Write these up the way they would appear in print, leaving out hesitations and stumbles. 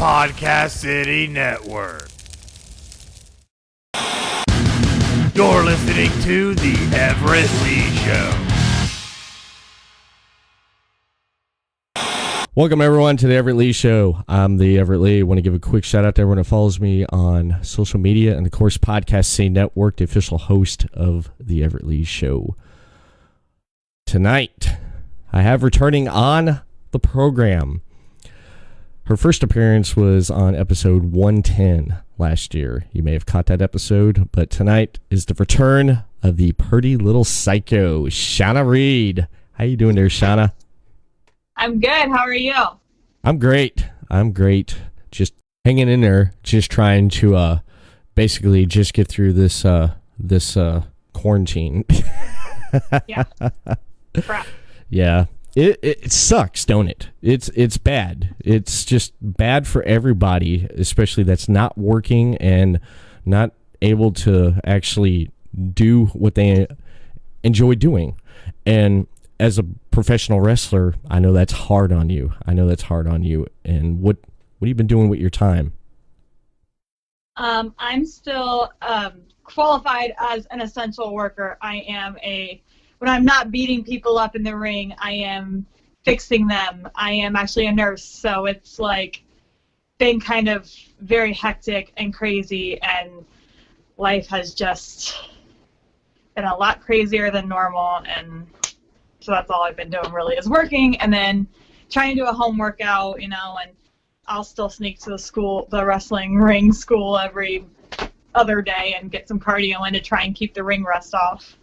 Podcast City Network. You're listening to The Everett Lee Show. Welcome, everyone, to The Everett Lee Show. I'm The Everett Lee. I want to give a quick shout-out to everyone that follows me on social media and, of course, Podcast City Network, the official host of The Everett Lee Show. Tonight, I have returning on the program. Her first appearance was on episode 110 last year. You may have caught that episode, but tonight is the return of the pretty little psycho, Shawna Reed. How you doing there, Shawna? I'm good. How are you? I'm great. Just hanging in there, just trying to basically just get through this quarantine. Yeah. Crap. Yeah. It sucks, don't it? It's bad. It's just bad for everybody, especially that's not working and not able to actually do what they enjoy doing. And as a professional wrestler, I know that's hard on you. And what have you been doing with your time? I'm still qualified as an essential worker. When I'm not beating people up in the ring, I am fixing them. I am actually a nurse, so it's like been kind of very hectic and crazy, and life has just been a lot crazier than normal, and so that's all I've been doing really is working and then trying to do a home workout, and I'll still sneak to the wrestling ring school every other day and get some cardio in to try and keep the ring rust off.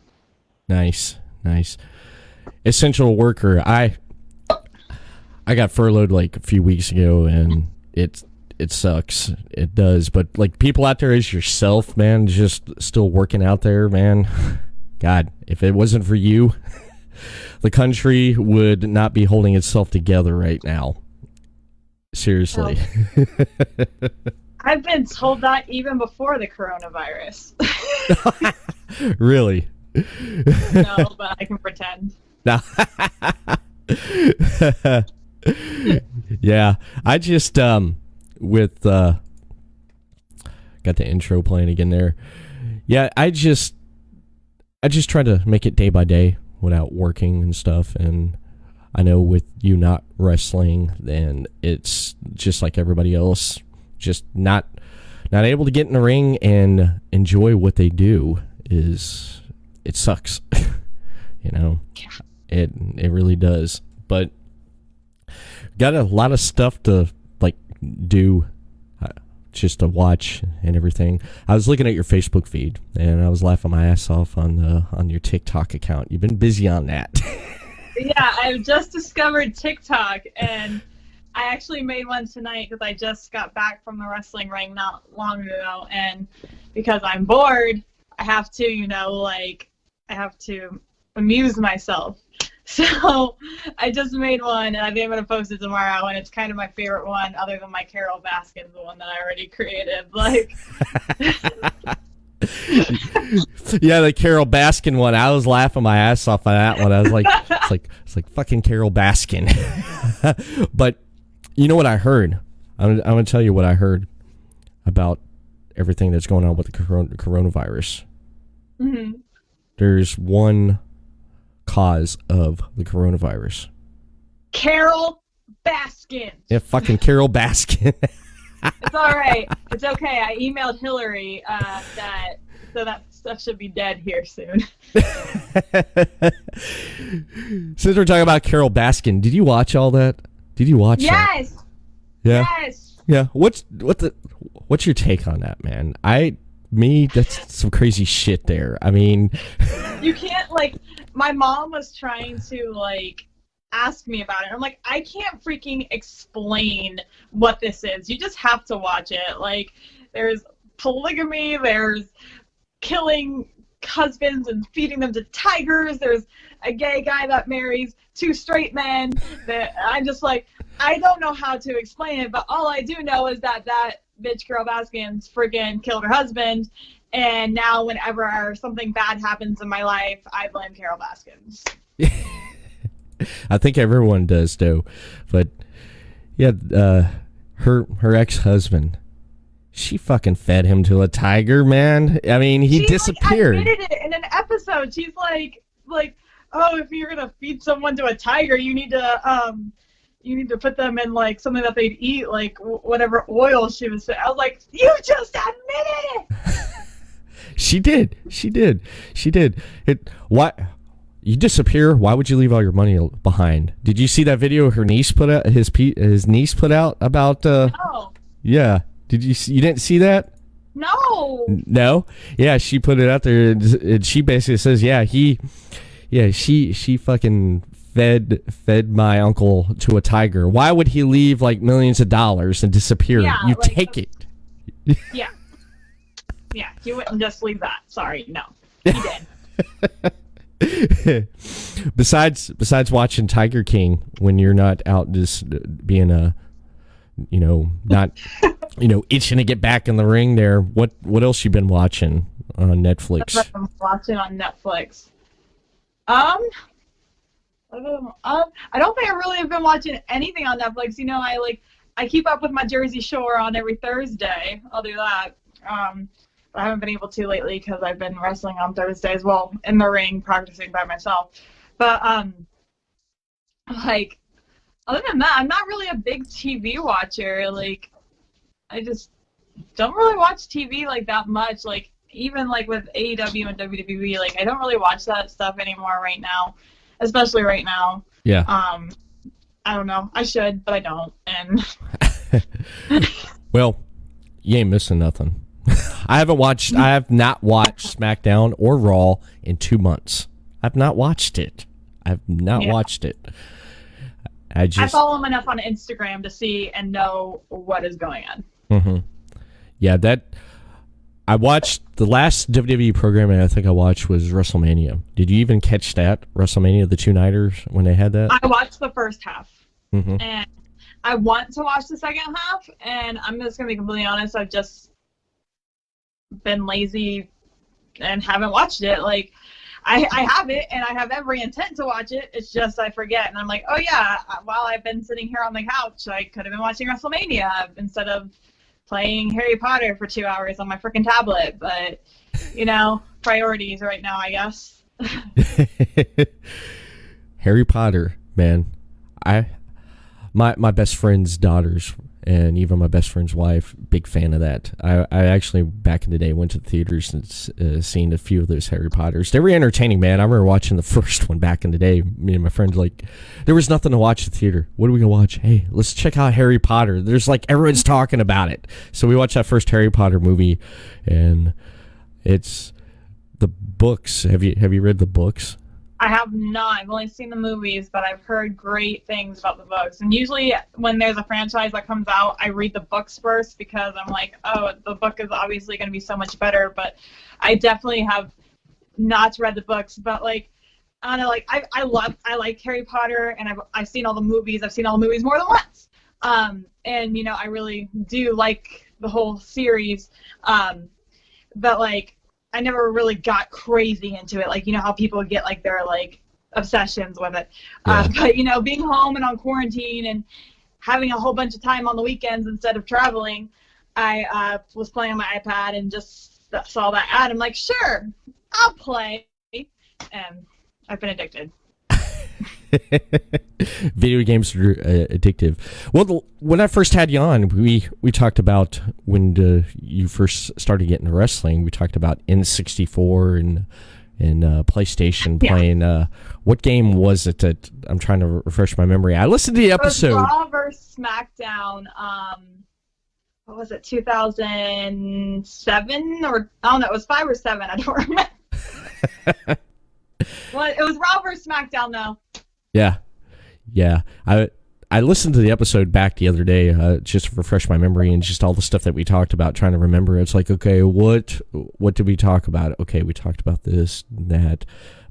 Nice. Essential worker. I got furloughed like a few weeks ago, and it sucks. It does. But like people out there as yourself, man, just still working out there, man. God, if it wasn't for you, the country would not be holding itself together right now. Seriously. I've been told that even before the coronavirus. Really? No, but I can pretend. No. Yeah, I just got the intro playing again there. Yeah, I just try to make it day by day without working and stuff, and I know with you not wrestling, then it's just like everybody else, just not able to get in the ring and enjoy what they do. It sucks. It really does. But got a lot of stuff to like do, just to watch and everything. I was looking at your Facebook feed and I was laughing my ass off on your TikTok account. You've been busy on that. Yeah, I've just discovered TikTok, and I actually made one tonight because I just got back from the wrestling ring not long ago, and because I'm bored, I have to amuse myself. So I just made one, and I think I'm going to post it tomorrow, and it's kind of my favorite one other than my Carol Baskin's one that I already created. Like, yeah, the Carol Baskin one. I was laughing my ass off on that one. I was like, it's like fucking Carol Baskin. But you know what I heard? I'm going to tell you what I heard about everything that's going on with the coronavirus. Mm-hmm. There's one cause of the coronavirus. Carol Baskin. Yeah, fucking Carol Baskin. It's all right. It's okay. I emailed Hillary so that stuff should be dead here soon. Since we're talking about Carol Baskin, did you watch all that? Did you watch that? Yes. Yeah. Yes. Yeah. What's your take on that, man? That's some crazy shit there. I mean, you can't, my mom was trying to ask me about it. I'm like, I can't freaking explain what this is. You just have to watch it. There's polygamy, there's killing husbands and feeding them to tigers, there's a gay guy that marries two straight men. That I'm just I don't know how to explain it, but all I do know is that bitch Carol Baskin's freaking killed her husband, and now whenever something bad happens in my life, I blame Carol Baskins. I think everyone does, though. But yeah, her ex-husband, she fucking fed him to a tiger, man. I mean, he disappeared. Like, admitted it in an episode. She's like, oh, if you're gonna feed someone to a tiger, you need to put them in like something that they'd eat, like whatever oil she was saying. I was like, you just admitted it. She did. What? You disappear? Why would you leave all your money behind? Did you see that video her niece put out? His niece put out about? No. Yeah. Did you? You didn't see that? No. No. Yeah, she put it out there, and she basically says, she fucking fed my uncle to a tiger. Why would he leave like millions of dollars and disappear? Yeah, you like, take it. Yeah. Yeah, he wouldn't just leave that. Sorry, no. He did. Besides watching Tiger King when you're not out just being not itching to get back in the ring there, what else you been watching on Netflix? That's what I'm watching on Netflix. I don't think I really have been watching anything on Netflix. I keep up with my Jersey Shore on every Thursday. I'll do that. I haven't been able to lately because I've been wrestling on Thursdays, well, in the ring, practicing by myself. But, other than that, I'm not really a big TV watcher. I just don't really watch TV, that much. Even, with AEW and WWE, I don't really watch that stuff anymore right now, especially right now. Yeah. I don't know. I should, but I don't. And well, you ain't missing nothing. I have not watched SmackDown or Raw in 2 months. I've not watched it. Watched it. I follow him enough on Instagram to see and know what is going on. Mm-hmm. Yeah, I watched the last WWE programming I think I watched was WrestleMania. Did you even catch that? WrestleMania, the two-nighters, when they had that? I watched the first half. Mm-hmm. And I want to watch the second half, and I'm just going to be completely honest, I've just been lazy and haven't watched it. I have it, and I have every intent to watch it. It's just I forget, and I'm like, oh yeah, while I've been sitting here on the couch, I could have been watching WrestleMania instead of playing Harry Potter for 2 hours on my freaking tablet. But, priorities right now, I guess. Harry Potter, man. My best friend's daughters and even my best friend's wife, big fan of that. I actually, back in the day, went to the theaters and seen a few of those Harry Potters. They were entertaining, man. I remember watching the first one back in the day. Me and my friends, there was nothing to watch at the theater. What are we going to watch? Hey, let's check out Harry Potter. There's everyone's talking about it. So we watched that first Harry Potter movie, and it's the books. Have you read the books? I have not. I've only seen the movies, but I've heard great things about the books. And usually when there's a franchise that comes out, I read the books first because I'm like, oh, the book is obviously going to be so much better. But I definitely have not read the books. But I don't know, I like Harry Potter, and I've seen all the movies. I've seen all the movies more than once. And I really do like the whole series. But I never really got crazy into it, how people get their obsessions with it. Yeah. But being home and on quarantine and having a whole bunch of time on the weekends instead of traveling, I was playing on my iPad and just saw that ad. I'm like, sure, I'll play, and I've been addicted. Video games are addictive. Well, when I first had you on, we talked about when you first started getting into wrestling. We talked about N64 and PlayStation playing. What game was it that I'm trying to refresh my memory? I listened to the episode. It was Raw vs. SmackDown. What was it? 2007 or I don't know. It was 5 or 7. I don't remember. Well, it was Raw vs. SmackDown though. Yeah. I listened to the episode back the other day just to refresh my memory and just all the stuff that we talked about, trying to remember. It's like, okay, what did we talk about? Okay, we talked about this and that.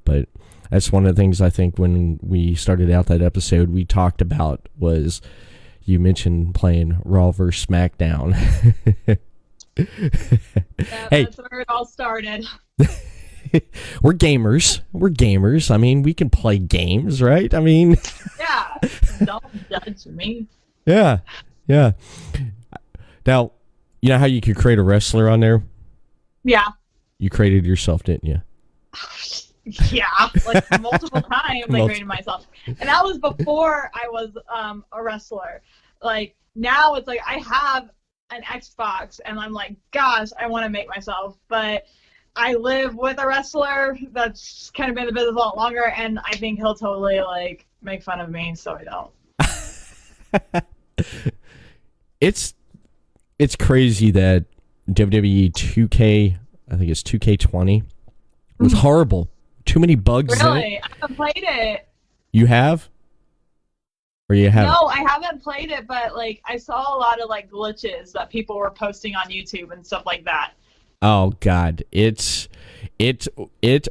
But that's one of the things I think when we started out that episode we talked about was you mentioned playing Raw vs. SmackDown. Hey. That's where it all started. We're gamers. I mean, we can play games, right? I mean, Yeah. Don't judge me. Yeah. Yeah. Now, you know how you could create a wrestler on there? Yeah. You created yourself, didn't you? Yeah, like multiple times I created myself. And that was before I was a wrestler. Like now it's like I have an Xbox and I'm like, gosh, I want to make myself. But I live with a wrestler that's kind of been in the business a lot longer, and I think he'll totally like make fun of me, so I don't. It's crazy that WWE 2K, I think it's 2K20, was horrible. Too many bugs in it. Really? I haven't played it. You have? Or you haven't? No, I haven't played it, but like I saw a lot of like glitches that people were posting on YouTube and stuff like that. Oh God, it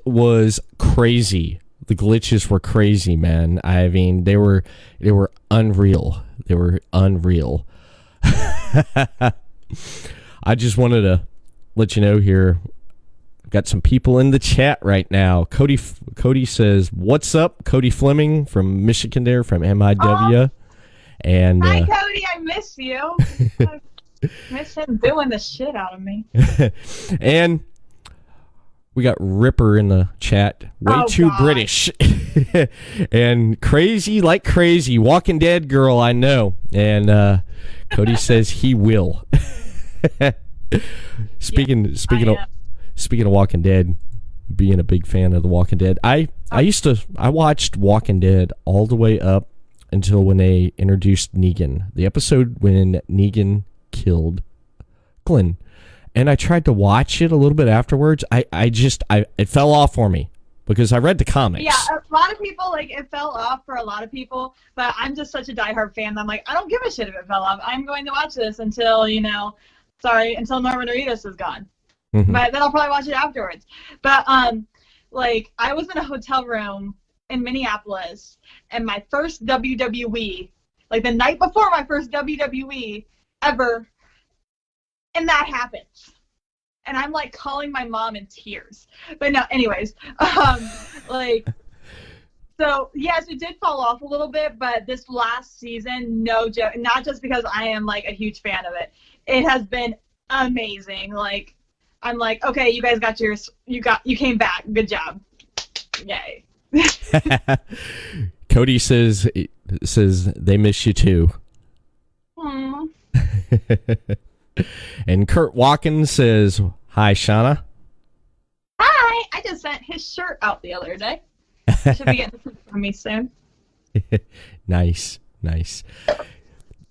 was crazy. The glitches were crazy, man. I mean, they were unreal. They were unreal. I just wanted to let you know here. I've got some people in the chat right now. Cody says, "What's up?" Cody Fleming from Michigan, there from MIW. And hi, Cody. I miss you. I miss him doing the shit out of me. And we got Ripper in the chat. Way too God. British. And crazy like crazy. Walking Dead girl, I know. And Cody says he will. Speaking of Walking Dead, being a big fan of The Walking Dead, I watched Walking Dead all the way up until when they introduced Negan. The episode when Negan killed Glenn. And I tried to watch it a little bit afterwards. It fell off for me because I read the comics. Yeah, a lot of people, like, it fell off for a lot of people, but I'm just such a diehard fan that I'm like, I don't give a shit if it fell off. I'm going to watch this until, until Norman Reedus is gone. Mm-hmm. But then I'll probably watch it afterwards. But, like, I was in a hotel room in Minneapolis, and my first WWE, like the night before my first WWE ever, and that happens. And I'm like calling my mom in tears. But no, anyways, so yes, it did fall off a little bit, but this last season, no joke, not just because I am like a huge fan of it. It has been amazing. Like, I'm like, okay, you guys got yours. You came back. Good job. Yay. Cody says they miss you too. Aww. And Kurt Watkins says, "Hi, Shawna." Hi, I just sent his shirt out the other day. Should be getting some from me soon. Nice.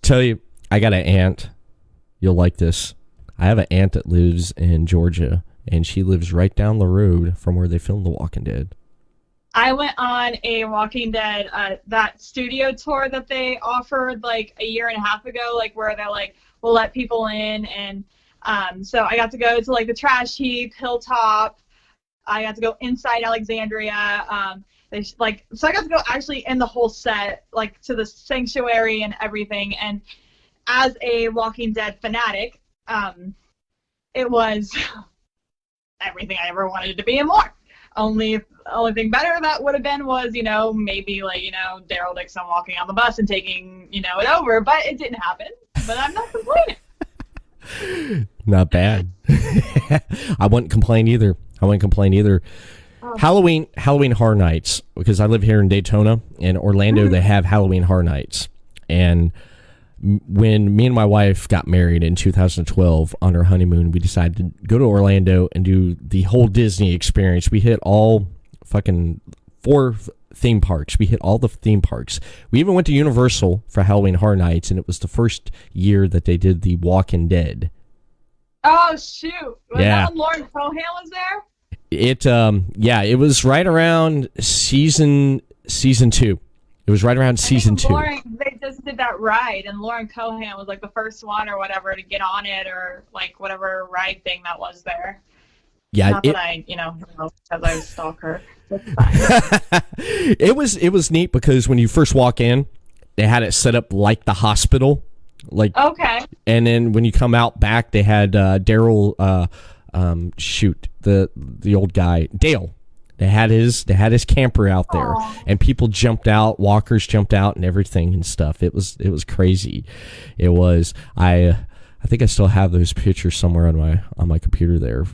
Tell you, I got an aunt. You'll like this. I have an aunt that lives in Georgia, and she lives right down the road from where they filmed The Walking Dead. I went on a Walking Dead, that studio tour that they offered like a year and a half ago, like where they're like, we'll let people in, and so I got to go to like the trash heap, Hilltop. I got to go inside Alexandria. So I got to go actually in the whole set, like to the sanctuary and everything. And as a Walking Dead fanatic, it was everything I ever wanted it to be and more. Only thing better that would have been was, maybe like, Daryl Dixon walking on the bus and taking, it over, but it didn't happen. But I'm not complaining. Not bad. I wouldn't complain either. Oh. Halloween Horror Nights, because I live here in Daytona. In Orlando, they have Halloween Horror Nights. And when me and my wife got married in 2012 on our honeymoon, we decided to go to Orlando and do the whole Disney experience. We hit all fucking 4 theme parks. We hit all the theme parks. We even went to Universal for Halloween Horror Nights, and it was the first year that they did the Walking Dead. Oh shoot! Was yeah. that when Lauren Cohan was there? It it was right around season 2. It was right around season 2. They just did that ride, and Lauren Cohan was like the first one or whatever to get on it, or like whatever ride thing that was there. Yeah, not that I, because I stalk her. That's fine. It was neat because when you first walk in, they had it set up like the hospital, like okay. And then when you come out back, they had Daryl, the old guy, Dale. They had his camper out there, and people jumped out, walkers jumped out, and everything and stuff. It was crazy. It was. I think I still have those pictures somewhere on my computer there.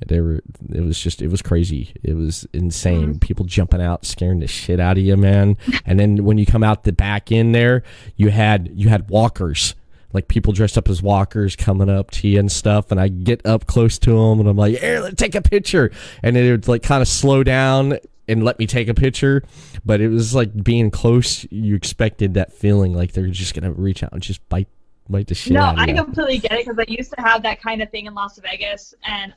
It was crazy. It was insane. People jumping out, scaring the shit out of you, man. And then when you come out the back in there, you had walkers. Like people dressed up as walkers coming up to you and stuff, and I get up close to them and I'm like, "Here, let's take a picture." And it would like kind of slow down and let me take a picture, but it was like being close. You expected that feeling like they're just gonna reach out and just bite the shit out of you. No, I completely get it because I used to have that kind of thing in Las Vegas, and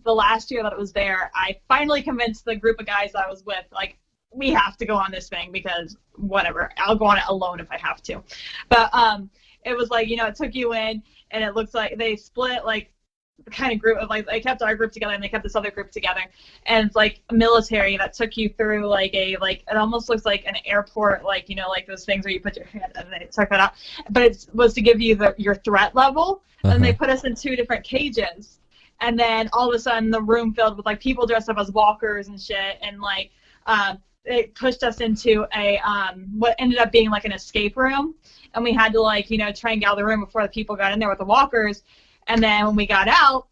the last year that it was there, I finally convinced the group of guys I was with, like, we have to go on this thing because whatever, I'll go on it alone if I have to. But it was like, it took you in, and it looks like they split like the kind of group of like they kept our group together and they kept this other group together, and it's like military that took you through like it almost looks like an airport, like like those things where you put your hand and they took it out, but it was to give you your threat level. And they put us in 2 different cages, and then all of a sudden the room filled with like people dressed up as walkers and shit, and like it pushed us into a what ended up being like an escape room, and we had to like try and get out of the room before the people got in there with the walkers. And then when we got out,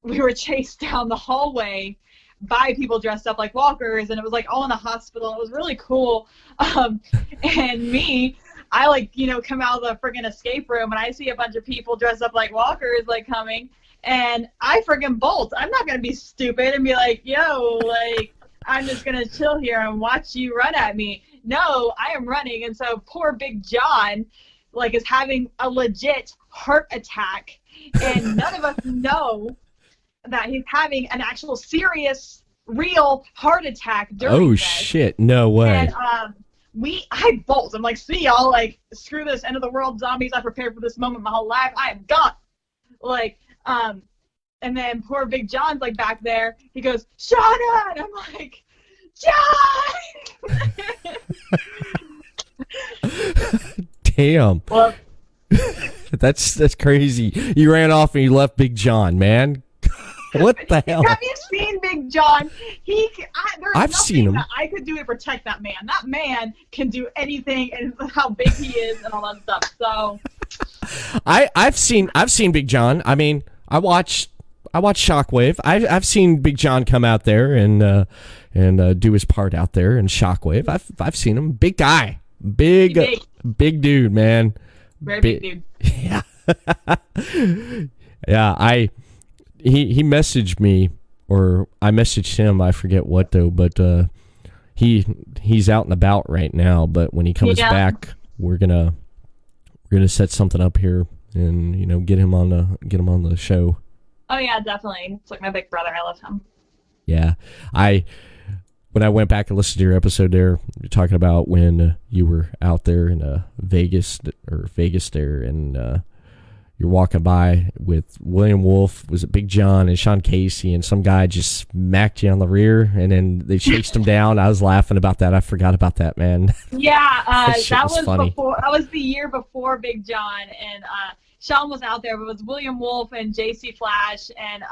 we were chased down the hallway by people dressed up like walkers, and it was like all in the hospital. It was really cool. And me, I like come out of the friggin' escape room, and I see a bunch of people dressed up like walkers like coming, and I friggin' bolt. I'm not gonna be stupid and be like, yo, like I'm just gonna chill here and watch you run at me. No, I am running, and so poor Big John like is having a legit heart attack, and none of us know that he's having an actual serious real heart attack during this. Shit, no way. And I bolt. I'm like, see y'all, like, screw this end of the world zombies. I prepared for this moment my whole life. I am gone. Like, and then poor Big John's like back there. He goes, Shawna, and I'm like, John. Damn. Well, that's crazy. You ran off and you left Big John, man. What the hell? Have you seen Big John? I've seen him. That I could do to protect that man. That man can do anything, and how big he is, and all that stuff. So, I've seen Big John. I mean, I watched Shockwave. I've seen Big John come out there and do his part out there in Shockwave. I've seen him. Big guy, big dude, man. Very big dude. Yeah. Yeah, he messaged me, or I messaged him, I forget what though, but he's out and about right now, but when he comes back, we're gonna set something up here and get him on the show. Oh yeah, definitely. It's like my big brother. I love him. Yeah. When I went back and listened to your episode there, you're talking about when you were out there in Vegas there, and you're walking by with William Wolf, was it Big John and Sean Casey, and some guy just smacked you on the rear, and then they chased him down. I was laughing about that. I forgot about that, man. Yeah, that was funny. That was the year before Big John, and Sean was out there, but it was William Wolf and JC Flash and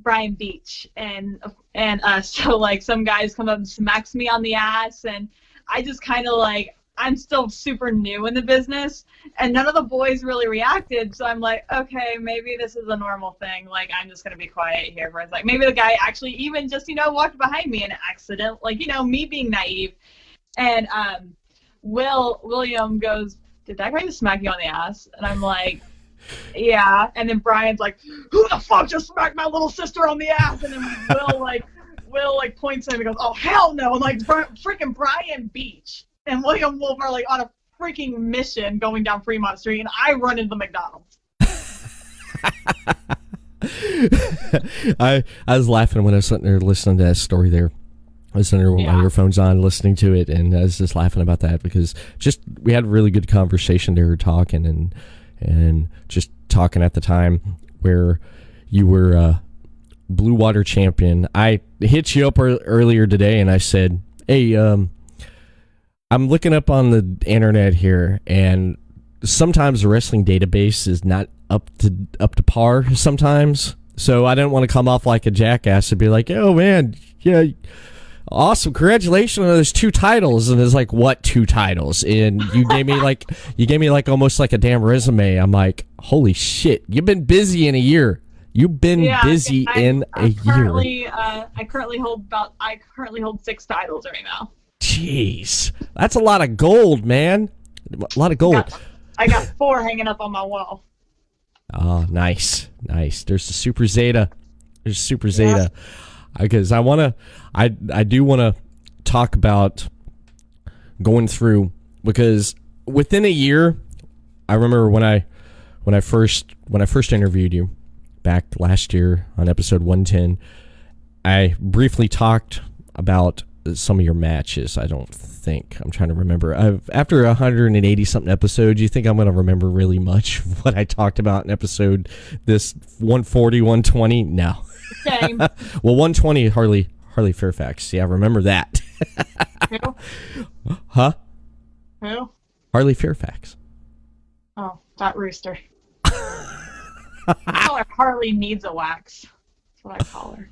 Brian Beach, and so like some guys come up and smacks me on the ass, and I just kind of like, I'm still super new in the business, and none of the boys really reacted, so I'm like, okay, maybe this is a normal thing, like I'm just gonna be quiet here for a sec. Maybe the guy actually even just walked behind me in an accident, like me being naive, and William goes, did that guy just smack you on the ass? And I'm like, yeah. And then Brian's like, who the fuck just smacked my little sister on the ass? And then Will points at him and goes, oh hell no. I'm like, freaking Brian Beach and William Wolf are like on a freaking mission going down Fremont Street, and I run into the McDonald's. I was laughing when I was sitting there listening to that story there. I was sitting there with my earphones on, listening to it, and I was just laughing about that because we had a really good conversation there, talking and just talking at the time where you were Blue Water champion. I hit you up earlier today, and I said, "Hey, I'm looking up on the internet here, and sometimes the wrestling database is not up to par sometimes." So I didn't want to come off like a jackass and be like, oh man, yeah, awesome, congratulations on those 2 titles. And it's like, what 2 titles? And you gave me like almost like a damn resume. I'm like, holy shit, you've been busy in a year. You've been busy in a year. I currently hold 6 titles right now. Jeez, that's a lot of gold, man. A lot of gold. I got 4 hanging up on my wall. Oh, nice. There's the Super Zeta. Because I do want to talk about going through, because within a year, I remember when I first interviewed you back last year on episode 110, I briefly talked about some of your matches. I'm trying to remember. After 180 something episodes, you think I'm going to remember really much of what I talked about in episode this 140, 120? No. Same. Well, 120, Harley Fairfax. Yeah, remember that. Who? Huh? Who? Harley Fairfax. Oh, that rooster. I call her Harley needs a wax. That's what I call her.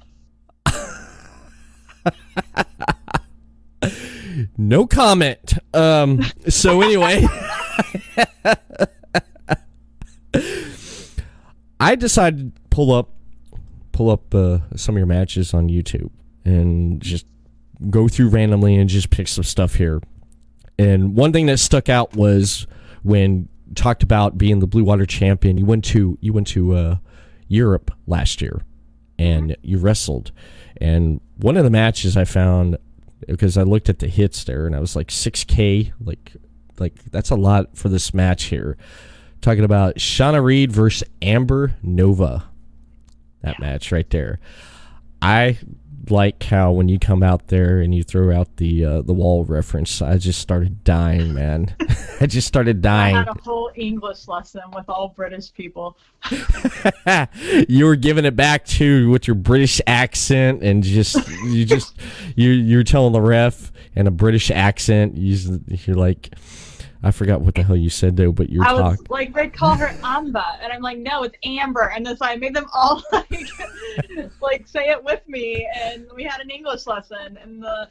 No comment. So anyway, I decided to pull up some of your matches on YouTube and just go through randomly and just pick some stuff here. And one thing that stuck out was when you talked about being the Blue Water champion. You went to Europe last year and you wrestled. And one of the matches I found, because I looked at the hits there and I was like 6K, like that's a lot for this match here. Talking about Shawna Reed versus Amber Nova. That match right there. I like how when you come out there and you throw out the wall reference, I just started dying, man. I just started dying. I had a whole English lesson with all British people. You were giving it back too with your British accent, and you're telling the ref in a British accent. You're like, I forgot what the hell you said though, but you're talking. I was like, they call her Amba, and I'm like, no, it's Amber, and so I made them all like say it with me, and we had an English lesson in the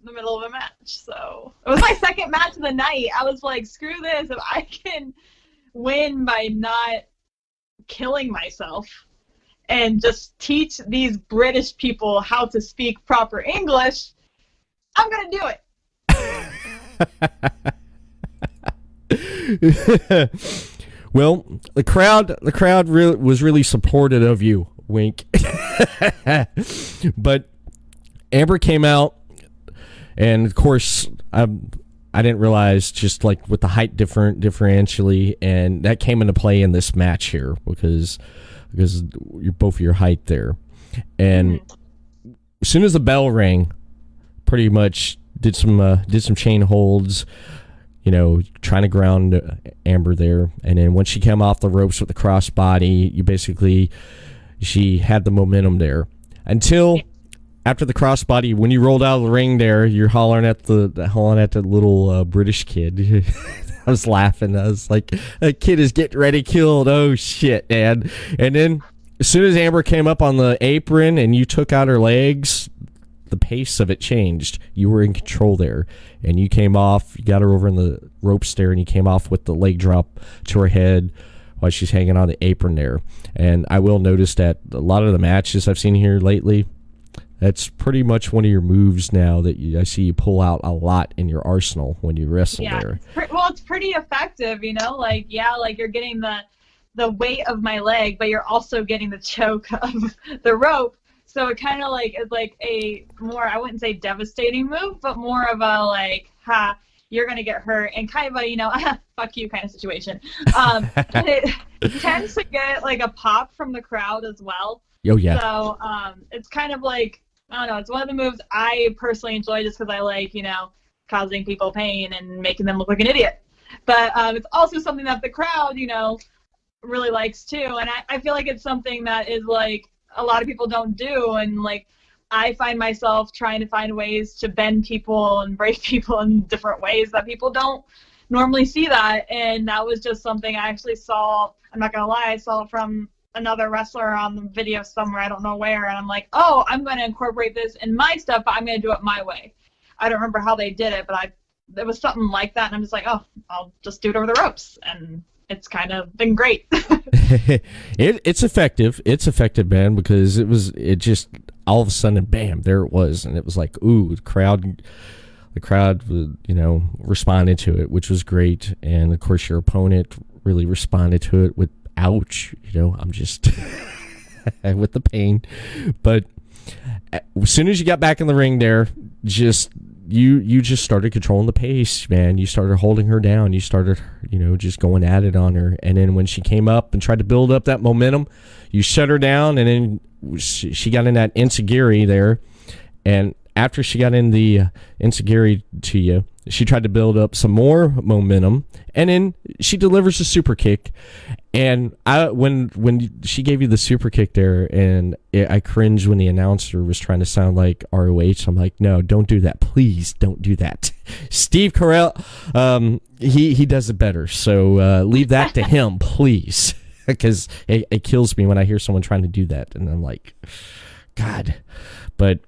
middle of a match. So it was my second match of the night. I was like, screw this, if I can win by not killing myself and just teach these British people how to speak proper English, I'm gonna do it. Well, the crowd was really supportive of you, wink. But Amber came out, and of course I didn't realize, just like with the height differentially, and that came into play in this match here because you're both your height there. And as soon as the bell rang, pretty much did some chain holds, trying to ground Amber there. And then when she came off the ropes with the crossbody, she had the momentum there. Until after the crossbody, when you rolled out of the ring there, you're hollering at the little British kid. I was laughing. I was like, that kid is getting ready killed. Oh, shit, man. And then as soon as Amber came up on the apron and you took out her legs, the pace of it changed. You were in control there, and you came off. You got her over in the ropes there, and you came off with the leg drop to her head while she's hanging on the apron there. And I will notice that a lot of the matches I've seen here lately, that's pretty much one of your moves now that I see you pull out a lot in your arsenal when you wrestle there. It's pretty effective, like you're getting the weight of my leg, but you're also getting the choke of the rope. So it kind of is like a more, I wouldn't say devastating move, but more of a you're going to get hurt, and kind of a, fuck you kind of situation. It tends to get a pop from the crowd as well. Oh, yeah. So it's kind of I don't know, it's one of the moves I personally enjoy just because I like, causing people pain and making them look like an idiot. But it's also something that the crowd, really likes too. And I feel like it's something that is a lot of people don't do, and I find myself trying to find ways to bend people and break people in different ways that people don't normally see that. And that was just something I actually saw. I'm not gonna lie, I saw it from another wrestler on the video somewhere, I don't know where, and I'm like, oh, I'm going to incorporate this in my stuff, but I'm going to do it my way. I don't remember how they did it, but it was something like that, and I'm just like, oh, I'll just do it over the ropes, and it's kind of been great. It's effective. It's effective, man, because it just all of a sudden, bam, there it was, and it was like, ooh, the crowd, responded to it, which was great, and of course your opponent really responded to it with, ouch, I'm just with the pain, but as soon as you got back in the ring there, just you just started controlling the pace, man. You started holding her down. You started, just going at it on her. And then when she came up and tried to build up that momentum, you shut her down. And then she got in that enziguri there. And after she got in the enziguri to you, she tried to build up some more momentum. And then she delivers a super kick. And when she gave you the super kick there, and I cringed when the announcer was trying to sound like ROH. I'm like, no, don't do that. Please don't do that. Steve Carell, he does it better. So leave that to him, please. Because it kills me when I hear someone trying to do that. And I'm like, God. But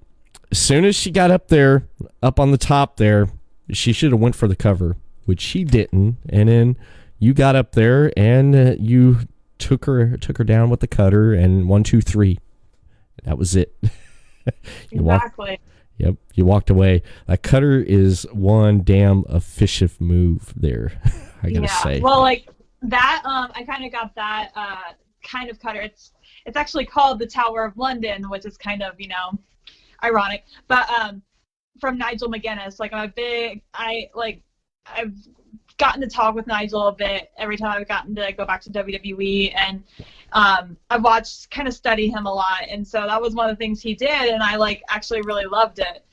as soon as she got up there, up on the top there, she should have went for the cover, which she didn't. And then you got up there and you took her down with the cutter, and 1, 2, 3. That was it. Exactly. You walked away. That cutter is one damn efficient move there. I gotta say. Well, like that, I kind of got that kind of cutter. It's actually called the Tower of London, which is kind of ironic, but from Nigel McGuinness. Like I've gotten to talk with Nigel a bit every time I've gotten to go back to WWE, and I've watched, kind of study him a lot, and so that was one of the things he did, and I actually really loved it.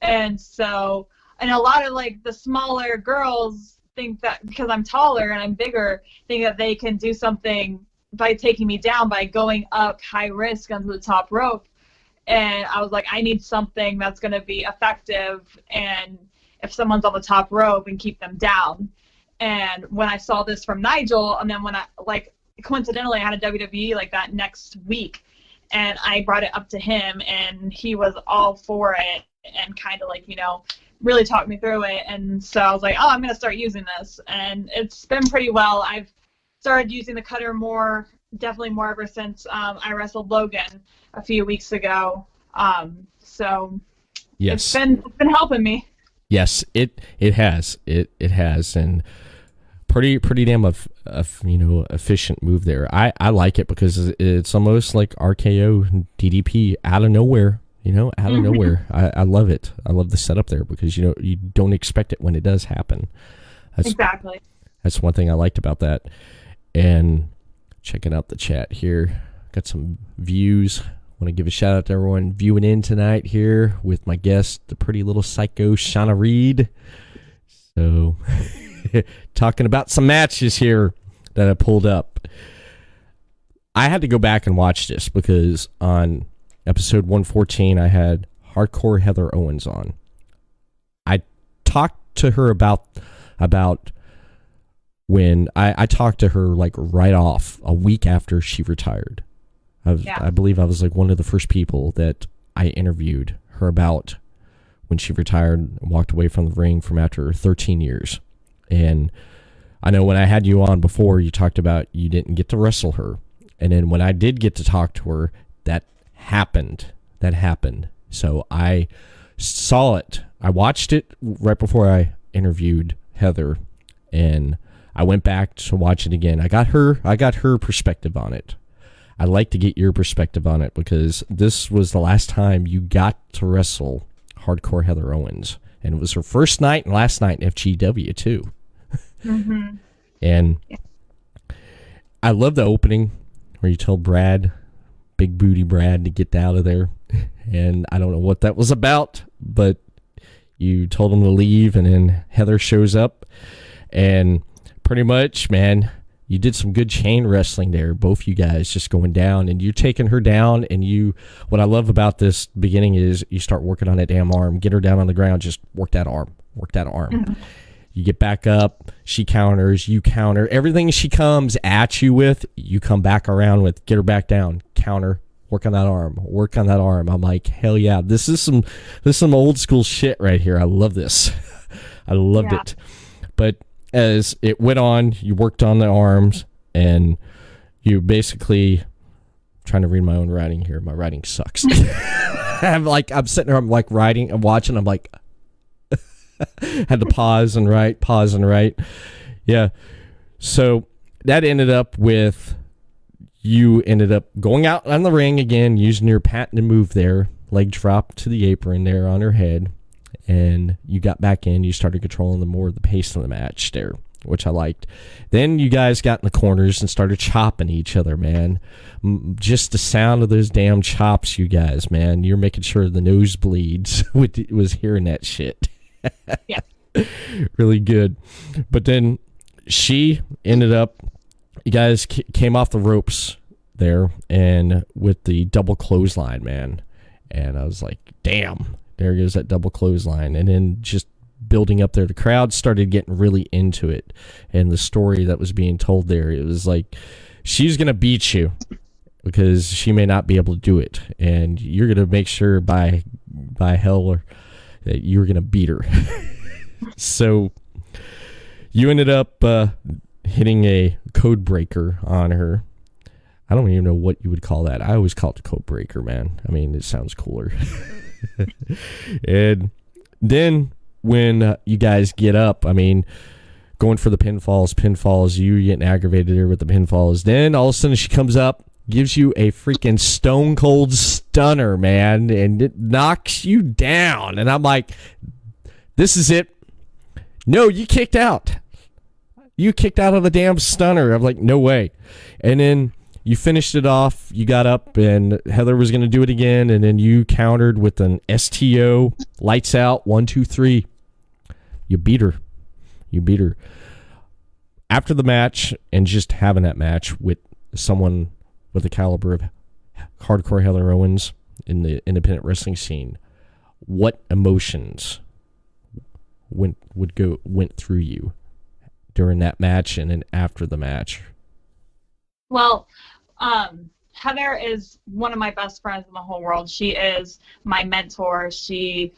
And so, and a lot of the smaller girls think that because I'm taller and I'm bigger, think that they can do something by taking me down by going up high risk onto the top rope. And I was like, I need something that's going to be effective, and if someone's on the top rope, and keep them down. And when I saw this from Nigel, and then when I coincidentally I had a WWE that next week, and I brought it up to him, and he was all for it, and kind of really talked me through it. And so I was like, oh, I'm gonna start using this, and it's been pretty well. I've started using the cutter definitely more ever since I wrestled Logan a few weeks ago. So yes, it's been helping me. Yes, it has. It has, and pretty damn efficient move there. I like it because it's almost like RKO DDP out of nowhere. Out of nowhere. I love it. I love the setup there because you don't expect it when it does happen. Exactly. That's one thing I liked about that. And checking out the chat here, got some views. Want to give a shout out to everyone viewing in tonight here with my guest, the pretty little psycho Shawna Reed. So, talking about some matches here that I pulled up. I had to go back and watch this because on episode 114, I had Hardcore Heather Owens on. I talked to her about when I talked to her right off a week after she retired. I believe I was one of the first people that I interviewed her about when she retired and walked away from the ring from after 13 years. And I know when I had you on before, you talked about you didn't get to wrestle her. And then when I did get to talk to her, that happened. So I saw it. I watched it right before I interviewed Heather, and I went back to watch it again. I got her perspective on it. I'd like to get your perspective on it because this was the last time you got to wrestle Hardcore Heather Owens. And it was her first night and last night in FGW, too. Mm-hmm. And I love the opening where you tell Brad, Big Booty Brad, to get out of there. And I don't know what that was about, but you told him to leave, and then Heather shows up. And pretty much, man, you did some good chain wrestling there, both you guys just going down, and you're taking her down, and what I love about this beginning is you start working on that damn arm, get her down on the ground, just work that arm. You get back up, she counters, you counter. Everything she comes at you with, you come back around with, get her back down, counter, work on that arm, work on that arm. I'm like, hell yeah, this is some old school shit right here. I love this. I loved it. But as it went on, you worked on the arms, and you basically, trying to read my own writing here. My writing sucks. I'm sitting there, I'm like writing, I'm watching, I'm like, had to pause and write. Yeah. So that ended up with you ended up going out on the ring again, using your patented move there, leg drop to the apron there on her head, and you got back in. You started controlling the pace of the match there, which I liked. Then you guys got in the corners and started chopping each other, man. Just the sound of those damn chops, you guys, man. You're making sure the nosebleeds was hearing that shit. Yeah. Really good. But then she ended up, you guys came off the ropes there, and with the double clothesline, man. And I was like, damn, there goes that double clothesline. And then just building up there, the crowd started getting really into it. And the story that was being told there, it was like, she's going to beat you because she may not be able to do it. And you're going to make sure by hell that you're going to beat her. So you ended up hitting a code breaker on her. I don't even know what you would call that. I always call it the code breaker, man. I mean, it sounds cooler. And then when you guys get up, I mean, going for the pinfalls, you getting aggravated there with the pinfalls. Then all of a sudden she comes up, gives you a freaking stone cold stunner, man, and it knocks you down. And I'm like, this is it. No, you kicked out. You kicked out of the damn stunner. I'm like, no way. And then you finished it off. You got up, and Heather was going to do it again, and then you countered with an STO, lights out, 1, 2, 3. You beat her. After the match, and just having that match with someone with the caliber of hardcore Heather Owens in the independent wrestling scene, what emotions went through you during that match and then after the match? Well, Heather is one of my best friends in the whole world. She is my mentor. She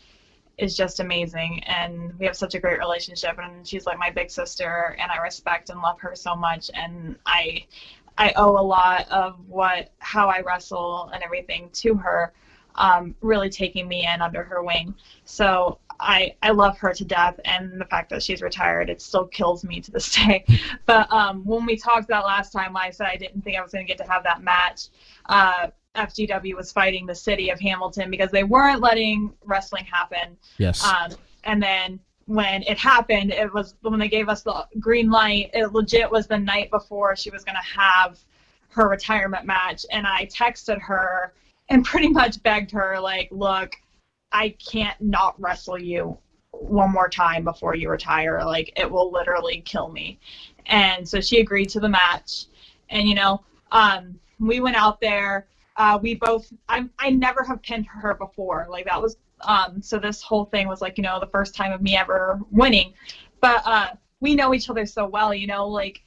is just amazing, and we have such a great relationship, and she's like my big sister, and I respect and love her so much, and I owe a lot of how I wrestle and everything to her, really taking me in under her wing. So I love her to death, and the fact that she's retired, it still kills me to this day. But when we talked that last time, I said I didn't think I was going to get to have that match. FGW was fighting the city of Hamilton because they weren't letting wrestling happen. Yes. And then when it happened, it was when they gave us the green light. It legit was the night before she was going to have her retirement match, and I texted her and pretty much begged her, like, look, I can't not wrestle you one more time before you retire. Like, it will literally kill me. And so she agreed to the match. And, we went out there. I never have pinned her before. Like, that was, so this whole thing was like, the first time of me ever winning. But we know each other so well, like,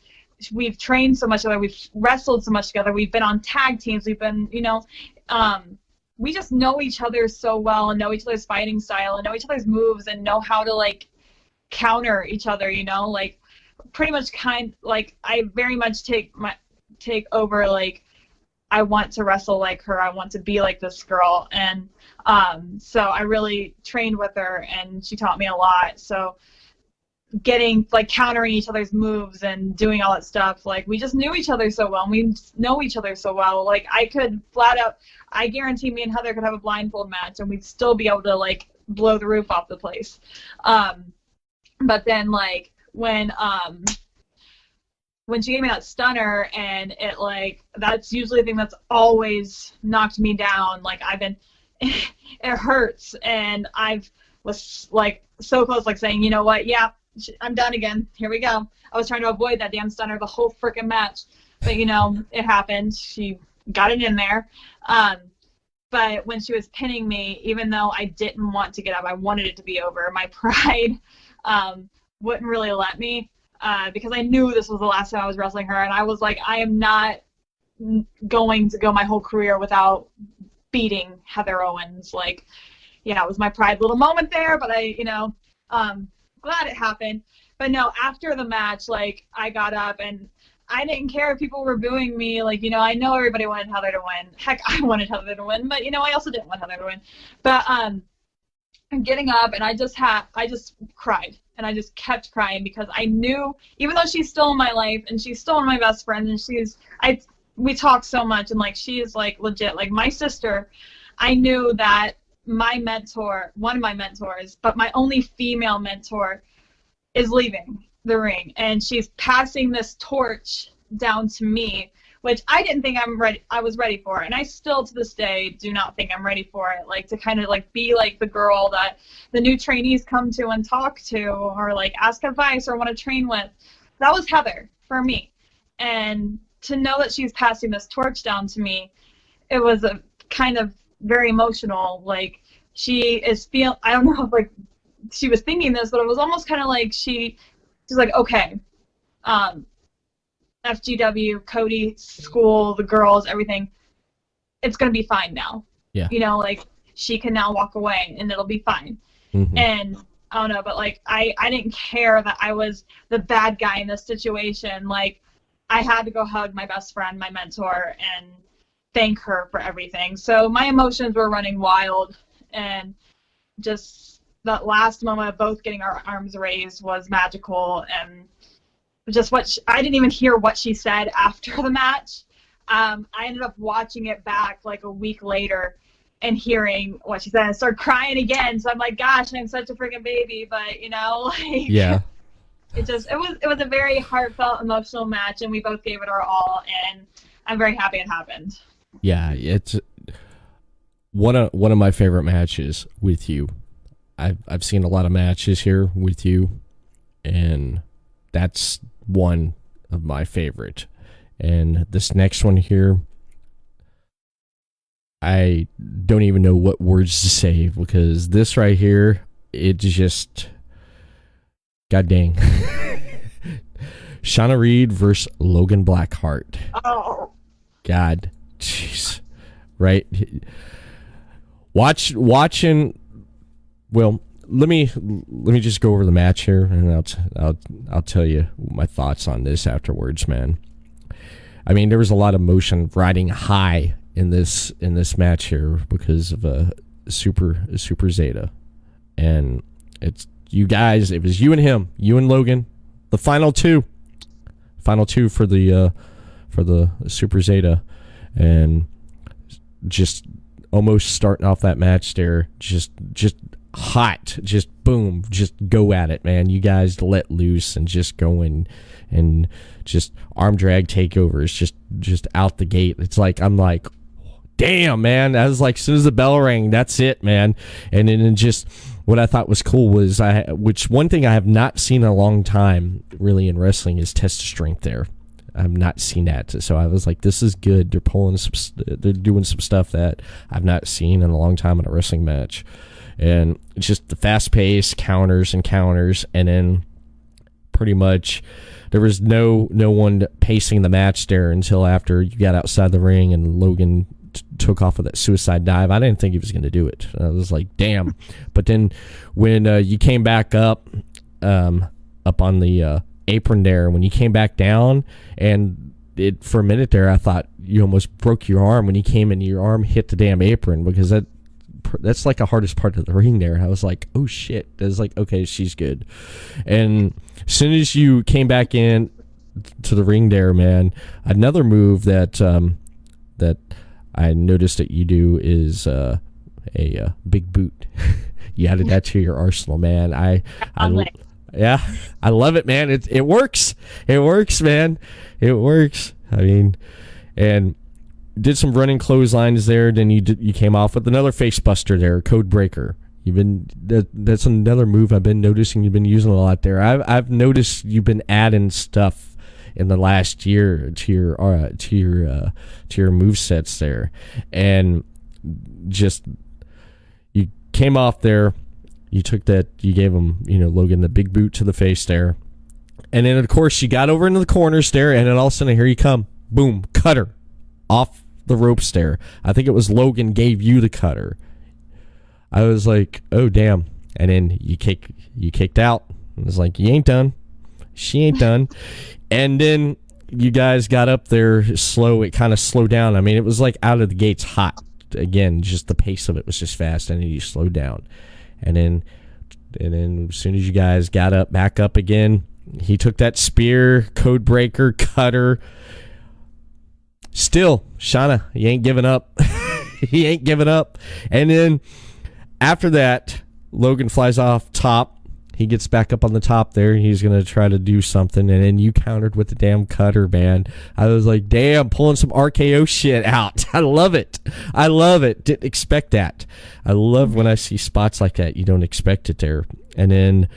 we've trained so much together. We've wrestled so much together. We've been on tag teams. We've been, we just know each other so well and know each other's fighting style and know each other's moves and know how to, like, counter each other, like, pretty much I very much take over, like, I want to wrestle like her. I want to be like this girl. And so I really trained with her, and she taught me a lot. So getting, like, countering each other's moves and doing all that stuff, like, we just knew each other so well, and we know each other so well. Like, I could flat out, I guarantee me and Heather could have a blindfold match, and we'd still be able to, like, blow the roof off the place. But then, like, when she gave me that stunner, and it, like, that's usually the thing that's always knocked me down. Like, it hurts, and was, like, so close, like, saying, you know what, yeah, I'm done again. Here we go. I was trying to avoid that damn stunner the whole freaking match. But, it happened. She got it in there. But when she was pinning me, even though I didn't want to get up, I wanted it to be over. My pride wouldn't really let me because I knew this was the last time I was wrestling her, and I was like, I am not going to go my whole career without beating Heather Owens. Like, yeah, it was my pride little moment there, but I, glad it happened. But no, after the match, like, I got up and I didn't care if people were booing me. Like, I know everybody wanted Heather to win. Heck, I wanted Heather to win, but, I also didn't want Heather to win. But I'm getting up, and I just cried, and I just kept crying because I knew, even though she's still in my life, and she's still one of my best friends, and we talk so much, and, like, she is, like, legit, like, my sister. I knew that my mentor, one of my mentors, but my only female mentor, is leaving the ring, and she's passing this torch down to me, which I didn't think I was ready for, and I still to this day do not think I'm ready for it. Like, to kind of like be like the girl that the new trainees come to and talk to, or like ask advice or want to train with. That was Heather for me, and to know that she's passing this torch down to me, it was a kind of very emotional. Like, she is I don't know if like she was thinking this, but it was almost kind of like she's like, okay, FGW, Cody, school, the girls, everything, it's going to be fine now. Yeah. Like, she can now walk away and it'll be fine. Mm-hmm. And I don't know, but like, I didn't care that I was the bad guy in this situation. Like, I had to go hug my best friend, my mentor, and thank her for everything. So my emotions were running wild, and just that last moment of both getting our arms raised was magical. And just I didn't even hear what she said after the match. I ended up watching it back like a week later and hearing what she said. I started crying again. So I'm like, gosh, I'm such a freaking baby. But like, yeah, it was a very heartfelt, emotional match, and we both gave it our all. And I'm very happy it happened. Yeah, it's one of my favorite matches with you. I've seen a lot of matches here with you, and that's one of my favorite. And this next one here, I don't even know what words to say, because this right here, it just, god dang. Shawna Reed versus Logan Blackheart. Oh. God, jeez, right? Watching. Well, let me just go over the match here, and I'll tell you my thoughts on this afterwards, man. I mean, there was a lot of emotion riding high in this match here because of Super Zeta, and it's you guys. It was you and him, you and Logan, the final two for the Super Zeta, and just almost starting off that match there, just hot, just boom, just go at it, man. You guys let loose and just go in and just arm drag takeovers, just out the gate. It's like, I'm like, damn, man. I was like, as soon as the bell rang, that's it, man. And then just what I thought was cool was which one thing I have not seen in a long time really in wrestling is test strength there. I've not seen that, so I was like, this is good. They're doing some stuff that I've not seen in a long time in a wrestling match. And it's just the fast pace, counters, and then pretty much there was no one pacing the match there until after you got outside the ring and Logan took off with that suicide dive. I didn't think he was going to do it. I was like, damn. But then when you came back up on the apron there, when you came back down, and for a minute there, I thought you almost broke your arm when you came in. Your arm hit the damn apron, because that's like the hardest part of the ring there. I was like, oh shit. I was like, okay, she's good. And as soon as you came back in to the ring there, man, another move that I noticed that you do is a big boot. You added that to your arsenal, man. I love it, man. It works. It works, man. It works. I mean, and did some running clotheslines there. Then you came off with another face buster there, code breaker. That's another move I've been noticing you've been using a lot there. I've noticed you've been adding stuff in the last year to your move sets there, and just you came off there. You gave him, Logan, the big boot to the face there. And then, of course, you got over into the corners there, and then all of a sudden, here you come. Boom, cutter. Off the ropes there. I think it was Logan gave you the cutter. I was like, oh, damn. And then you kicked out. I was like, you ain't done. She ain't done. And then you guys got up there slow. It kind of slowed down. I mean, it was like out of the gates hot. Again, just the pace of it was just fast, and then you slowed down. And then as soon as you guys got up, back up again, he took that spear, code breaker, cutter. Still, Shawna, he ain't giving up. He ain't giving up. And then after that, Logan flies off top. He gets back up on the top there. He's going to try to do something. And then you countered with the damn cutter, man. I was like, damn, pulling some RKO shit out. I love it. I love it. Didn't expect that. I love when I see spots like that. You don't expect it there. And then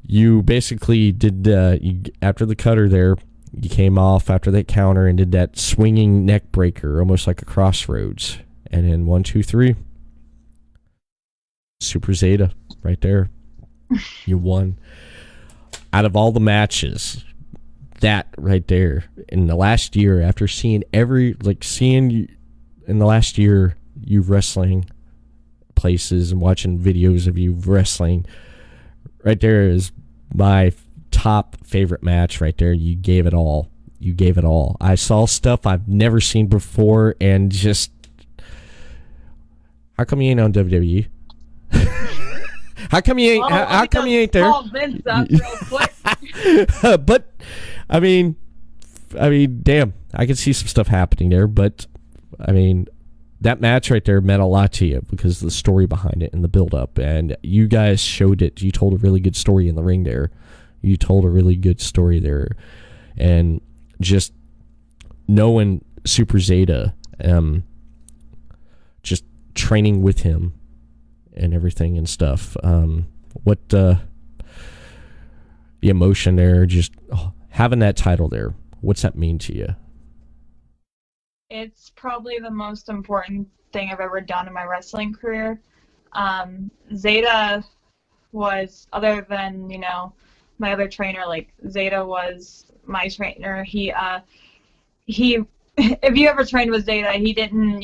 you basically did, after the cutter there, you came off after that counter and did that swinging neck breaker, almost like a crossroads. And then 1, 2, 3. Super Zeta right there. You won. Out of all the matches, that right there in the last year, after seeing seeing you in the last year, you wrestling places and watching videos of you wrestling, right there is my top favorite match right there. You gave it all. You gave it all. I saw stuff I've never seen before, and just, how come you ain't on WWE? How come you ain't? How come you ain't there? Call Vince up real quick. But I mean, damn, I can see some stuff happening there. But I mean, that match right there meant a lot to you because of the story behind it and the build-up. And you guys showed it. You told a really good story in the ring there. You told a really good story there, and just knowing Super Zeta, just training with him and everything and stuff. What the emotion there, just having that title there, what's that mean to you? It's probably the most important thing I've ever done in my wrestling career. Zeta was, other than, my other trainer, like Zeta was my trainer. He if you ever trained with Zeta, he didn't,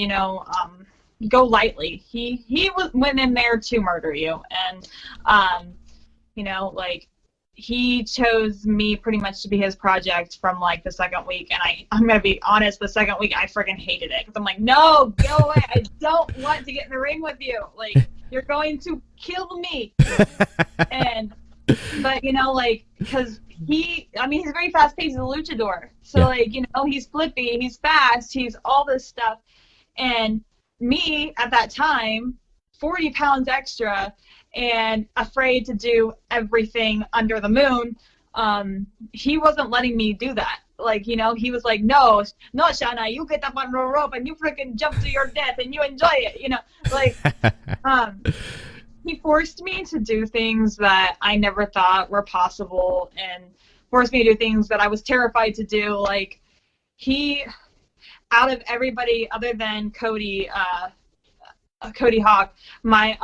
go lightly. He went in there to murder you, and he chose me pretty much to be his project from like the second week. And I'm gonna be honest, the second week I freaking hated it because I'm like, no, go away. I don't want to get in the ring with you. Like, you're going to kill me. But because he's very fast paced. He's a luchador, so he's flippy, he's fast, he's all this stuff, and me at that time, 40 pounds extra and afraid to do everything under the moon, he wasn't letting me do that. He was like, no, Shawna, you get up on the rope and you freaking jump to your death and you enjoy it, he forced me to do things that I never thought were possible and forced me to do things that I was terrified to do. Out of everybody other than Cody Hawk, my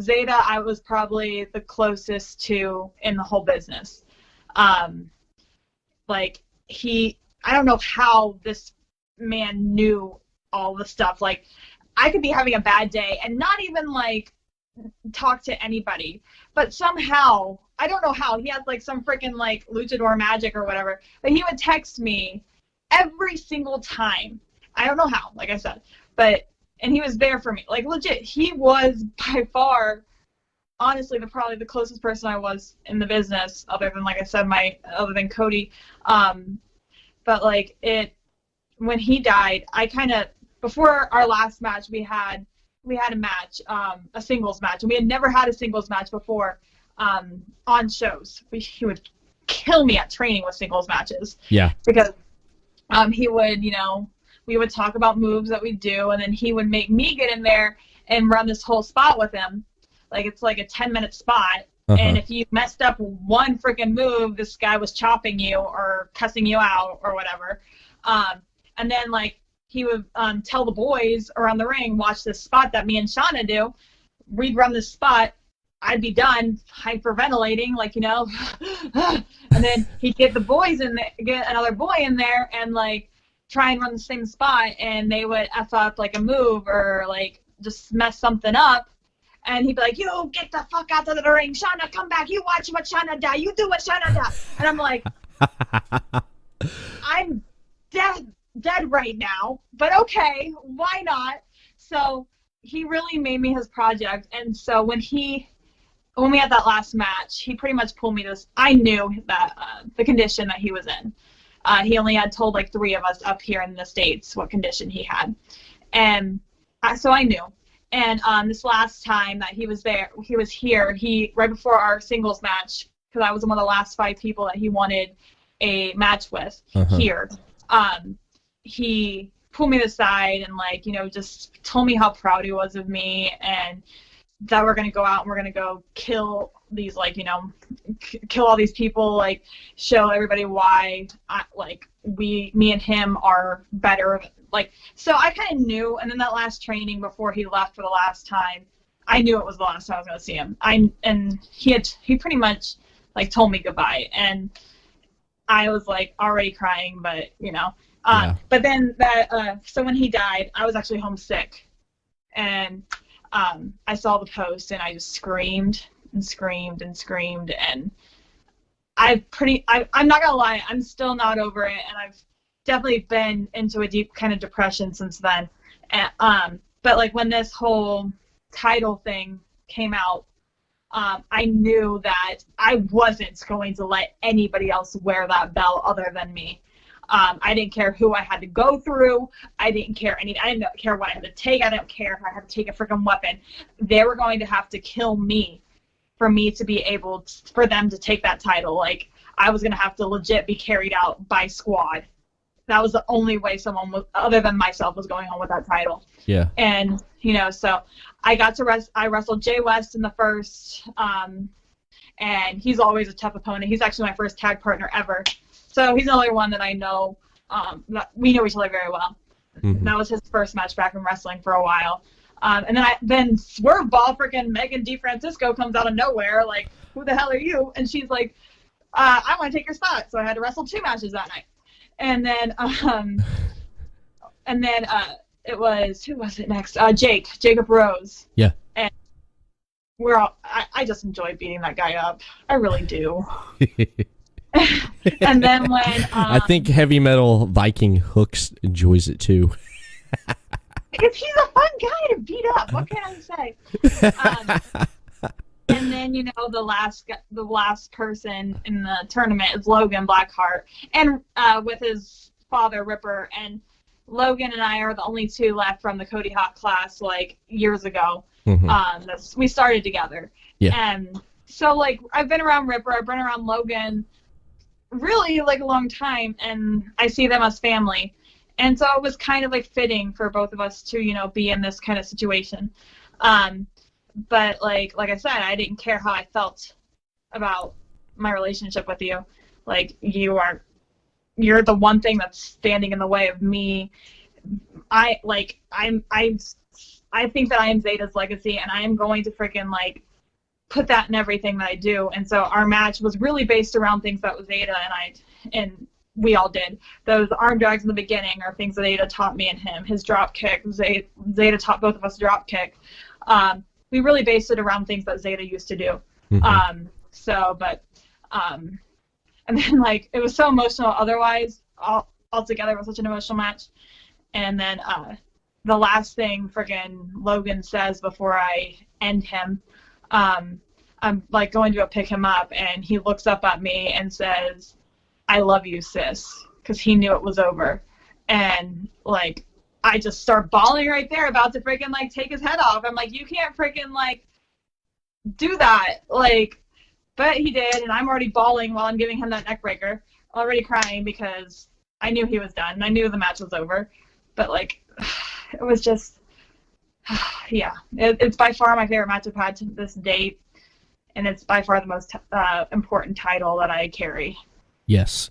Zeta, I was probably the closest to in the whole business. I don't know how this man knew all the stuff. I could be having a bad day and not even talk to anybody, but somehow, I don't know how, he had some freaking luchador magic or whatever, but he would text me every single time. I don't know how, like I said, and he was there for me. Legit, he was by far, honestly, probably the closest person I was in the business, other than, like I said, other than Cody. When he died, before our last match, we had a match, a singles match, and we had never had a singles match before on shows. He would kill me at training with singles matches. Yeah. Because he would, we would talk about moves that we do, and then he would make me get in there and run this whole spot with him. It's like a 10-minute spot, and if you messed up one freaking move, this guy was chopping you or cussing you out or whatever. And then, he would tell the boys around the ring, watch this spot that me and Shawna do. We'd run this spot. I'd be done hyperventilating, like, and then he'd get the boys in there, get another boy in there, and like try and run the same spot, and they would F up like a move or like just mess something up, and he'd be like, "You get the fuck out of the ring, Shawna, come back, you watch what Shawna does, you do what Shawna does," and I'm like, I'm dead right now, but okay, why not? So he really made me his project, and so when we had that last match, he pretty much pulled me this. I knew that the condition that he was in. He only had told like 3 of us up here in the States what condition he had. And so I knew. And this last time that he was here, right before our singles match, because I was one of the last 5 people that he wanted a match with here, he pulled me aside and like, just told me how proud he was of me, and that we're going to go out and we're going to go kill these, like, kill all these people, like, show everybody why, me and him are better. Like, so I kind of knew, and then that last training before he left for the last time, I knew it was the last time I was going to see him. And he pretty much, like, told me goodbye, and I was, like, already crying, but, Yeah. But then so when he died, I was actually homesick, and I saw the post, and I just screamed and screamed and screamed, and I'm not gonna lie, I'm still not over it, and I've definitely been into a deep kind of depression since then. And, but like when this whole title thing came out, I knew that I wasn't going to let anybody else wear that belt other than me. I didn't care who I had to go through. I didn't care what I had to take. I didn't care if I had to take a freaking weapon. They were going to have to kill me for me to be able for them to take that title. Like, I was going to have to legit be carried out by squad. That was the only way someone other than myself was going home with that title. Yeah. And, so I got to I wrestled Jay West in the first, and he's always a tough opponent. He's actually my first tag partner ever. So he's the only one that I know, we know each other very well. Mm-hmm. That was his first match back in wrestling for a while. And then Swerveball freaking Megan DeFrancisco comes out of nowhere, like, who the hell are you? And she's like, I want to take your spot. So I had to wrestle 2 matches that night. And then, it was, who was it next? Jacob Rose. Yeah. And I just enjoy beating that guy up. I really do. And then when I think heavy metal Viking Hooks enjoys it too. If he's a fun guy to beat up, what can I say? And then the last person in the tournament is Logan Blackheart, and with his father Ripper, and Logan and I are the only 2 left from the Cody Hawk class, like, years ago. Mm-hmm. We started together. Yeah. And so, like, I've been around Ripper, I've been around Logan really, like, a long time, and I see them as family. And so it was kind of, like, fitting for both of us to, be in this kind of situation. But, like I said, I didn't care how I felt about my relationship with you. Like, you're the one thing that's standing in the way of me. I think that I am Zeta's legacy, and I am going to freaking, like, put that in everything that I do. And so our match was really based around things that was Zeta and we all did. Those arm drags in the beginning are things that Zeta taught me and him. His drop kick, Zeta taught both of us drop kick. We really based it around things that Zeta used to do. Mm-hmm. And then, like, it was so emotional otherwise. Altogether, it was such an emotional match. And then the last thing friggin' Logan says before I end him, I'm, like, going to go pick him up, and he looks up at me and says, "I love you, sis," because he knew it was over. And, like, I just start bawling right there, about to freaking, like, take his head off. I'm like, you can't freaking, like, do that. Like, but he did, and I'm already bawling while I'm giving him that neck breaker, already crying because I knew he was done. I knew the match was over. But, like, it was just, yeah. It's by far my favorite match I've had to this date, and it's by far the most important title that I carry. Yes.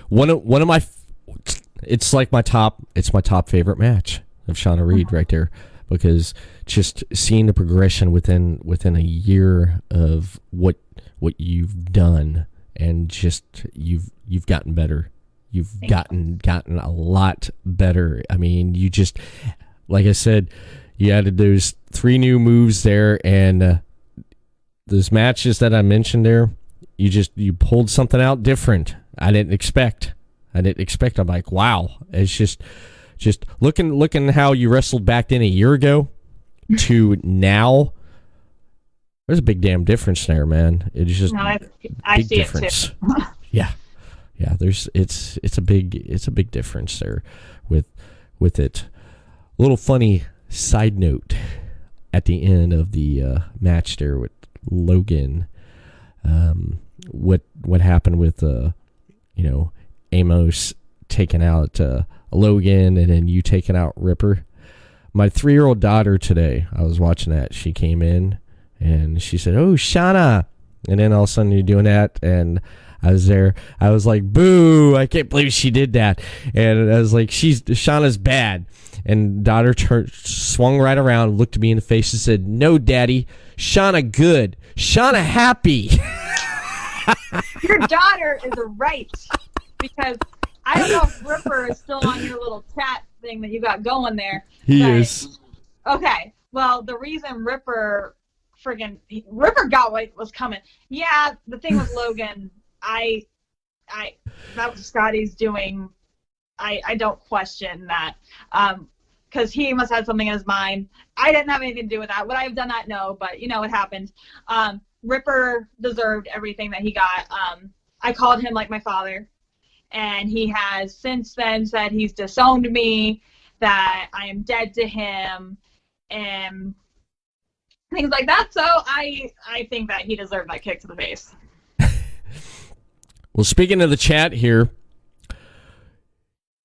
One of my, it's my top favorite match of Shawna Reed right there. because just seeing the progression within a year of what you've done, and just you've gotten better. You've gotten a lot better. I mean, you just, like I said, you added those 3 new moves there, and those matches that I mentioned there, you pulled something out different. I didn't expect. I'm like, wow. It's just looking how you wrestled back then a year ago to now. There's a big damn difference there, man. It's just I big see difference. it too. Yeah. It's a big difference there with it. A little funny side note at the end of the match there with Logan. What happened with Amos taking out Logan, and then you taking out Ripper. My 3-year-old daughter today, I was watching that. She came in and she said, "Oh, Shawna," and then all of a sudden you're doing that, and I was there. I was like, "Boo! I can't believe she did that." And I was like, Shawna's bad." And daughter swung right around, looked at me in the face, and said, "No, Daddy, Shawna good. Shawna happy." Your daughter is right, because I don't know if Ripper is still on your little chat thing that you got going there. He is. Okay, well, the reason Ripper got what was coming. Yeah, the thing with Logan, that was Scotty's doing. I don't question that, because he must have had something in his mind. I didn't have anything to do with that. Would I have done that? No, but it happened. Ripper deserved everything that he got. I called him like my father, and he has since then said he's disowned me, that I am dead to him, and things like that. So I think that he deserved that kick to the face. Well, speaking of the chat here,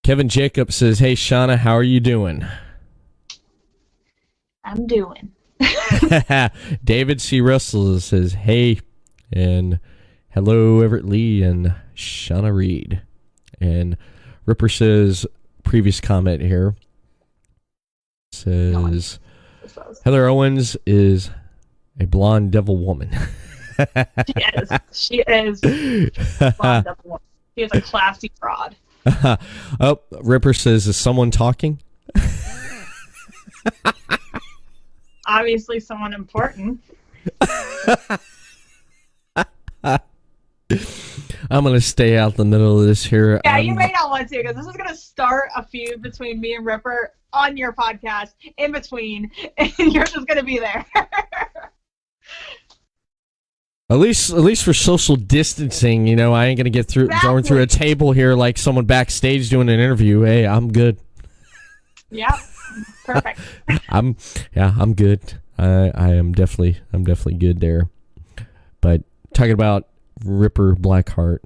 Kevin Jacob says, "Hey, Shawna, how are you doing?" I'm doing. David C. Russell says, "Hey," and hello, Everett Lee and Shawna Reed. And Ripper says, previous comment here, says, Heather Owens is a blonde devil woman. She is a blonde devil woman. She is a classy fraud. Oh, Ripper says, is someone talking? Obviously someone important. I'm going to stay out the middle of this here. Yeah, you may not want to, because this is going to start a feud between me and Ripper on your podcast in between, and you're just going to be there. At least for social distancing, I ain't going to get going through a table here like someone backstage doing an interview. Hey, I'm good. Yeah, perfect. I'm good. I am definitely good there. But talking about Ripper Blackheart,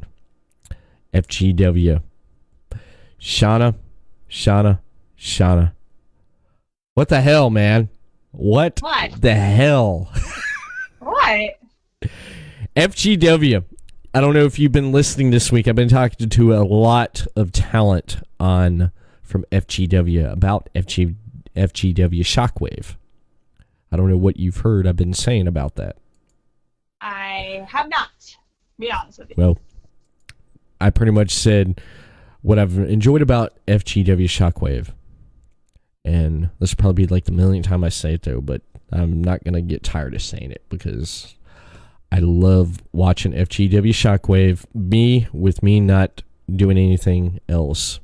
FGW, Shawna. What the hell, man? What the hell? What? FGW. I don't know if you've been listening this week. I've been talking to a lot of talent from FGW about FGW Shockwave. I don't know what you've heard I've been saying about that. I have not, to be honest with you. Well, I pretty much said what I've enjoyed about FGW Shockwave. And this will probably be like the millionth time I say it, though, but I'm not going to get tired of saying it because I love watching FGW Shockwave. With me not doing anything else.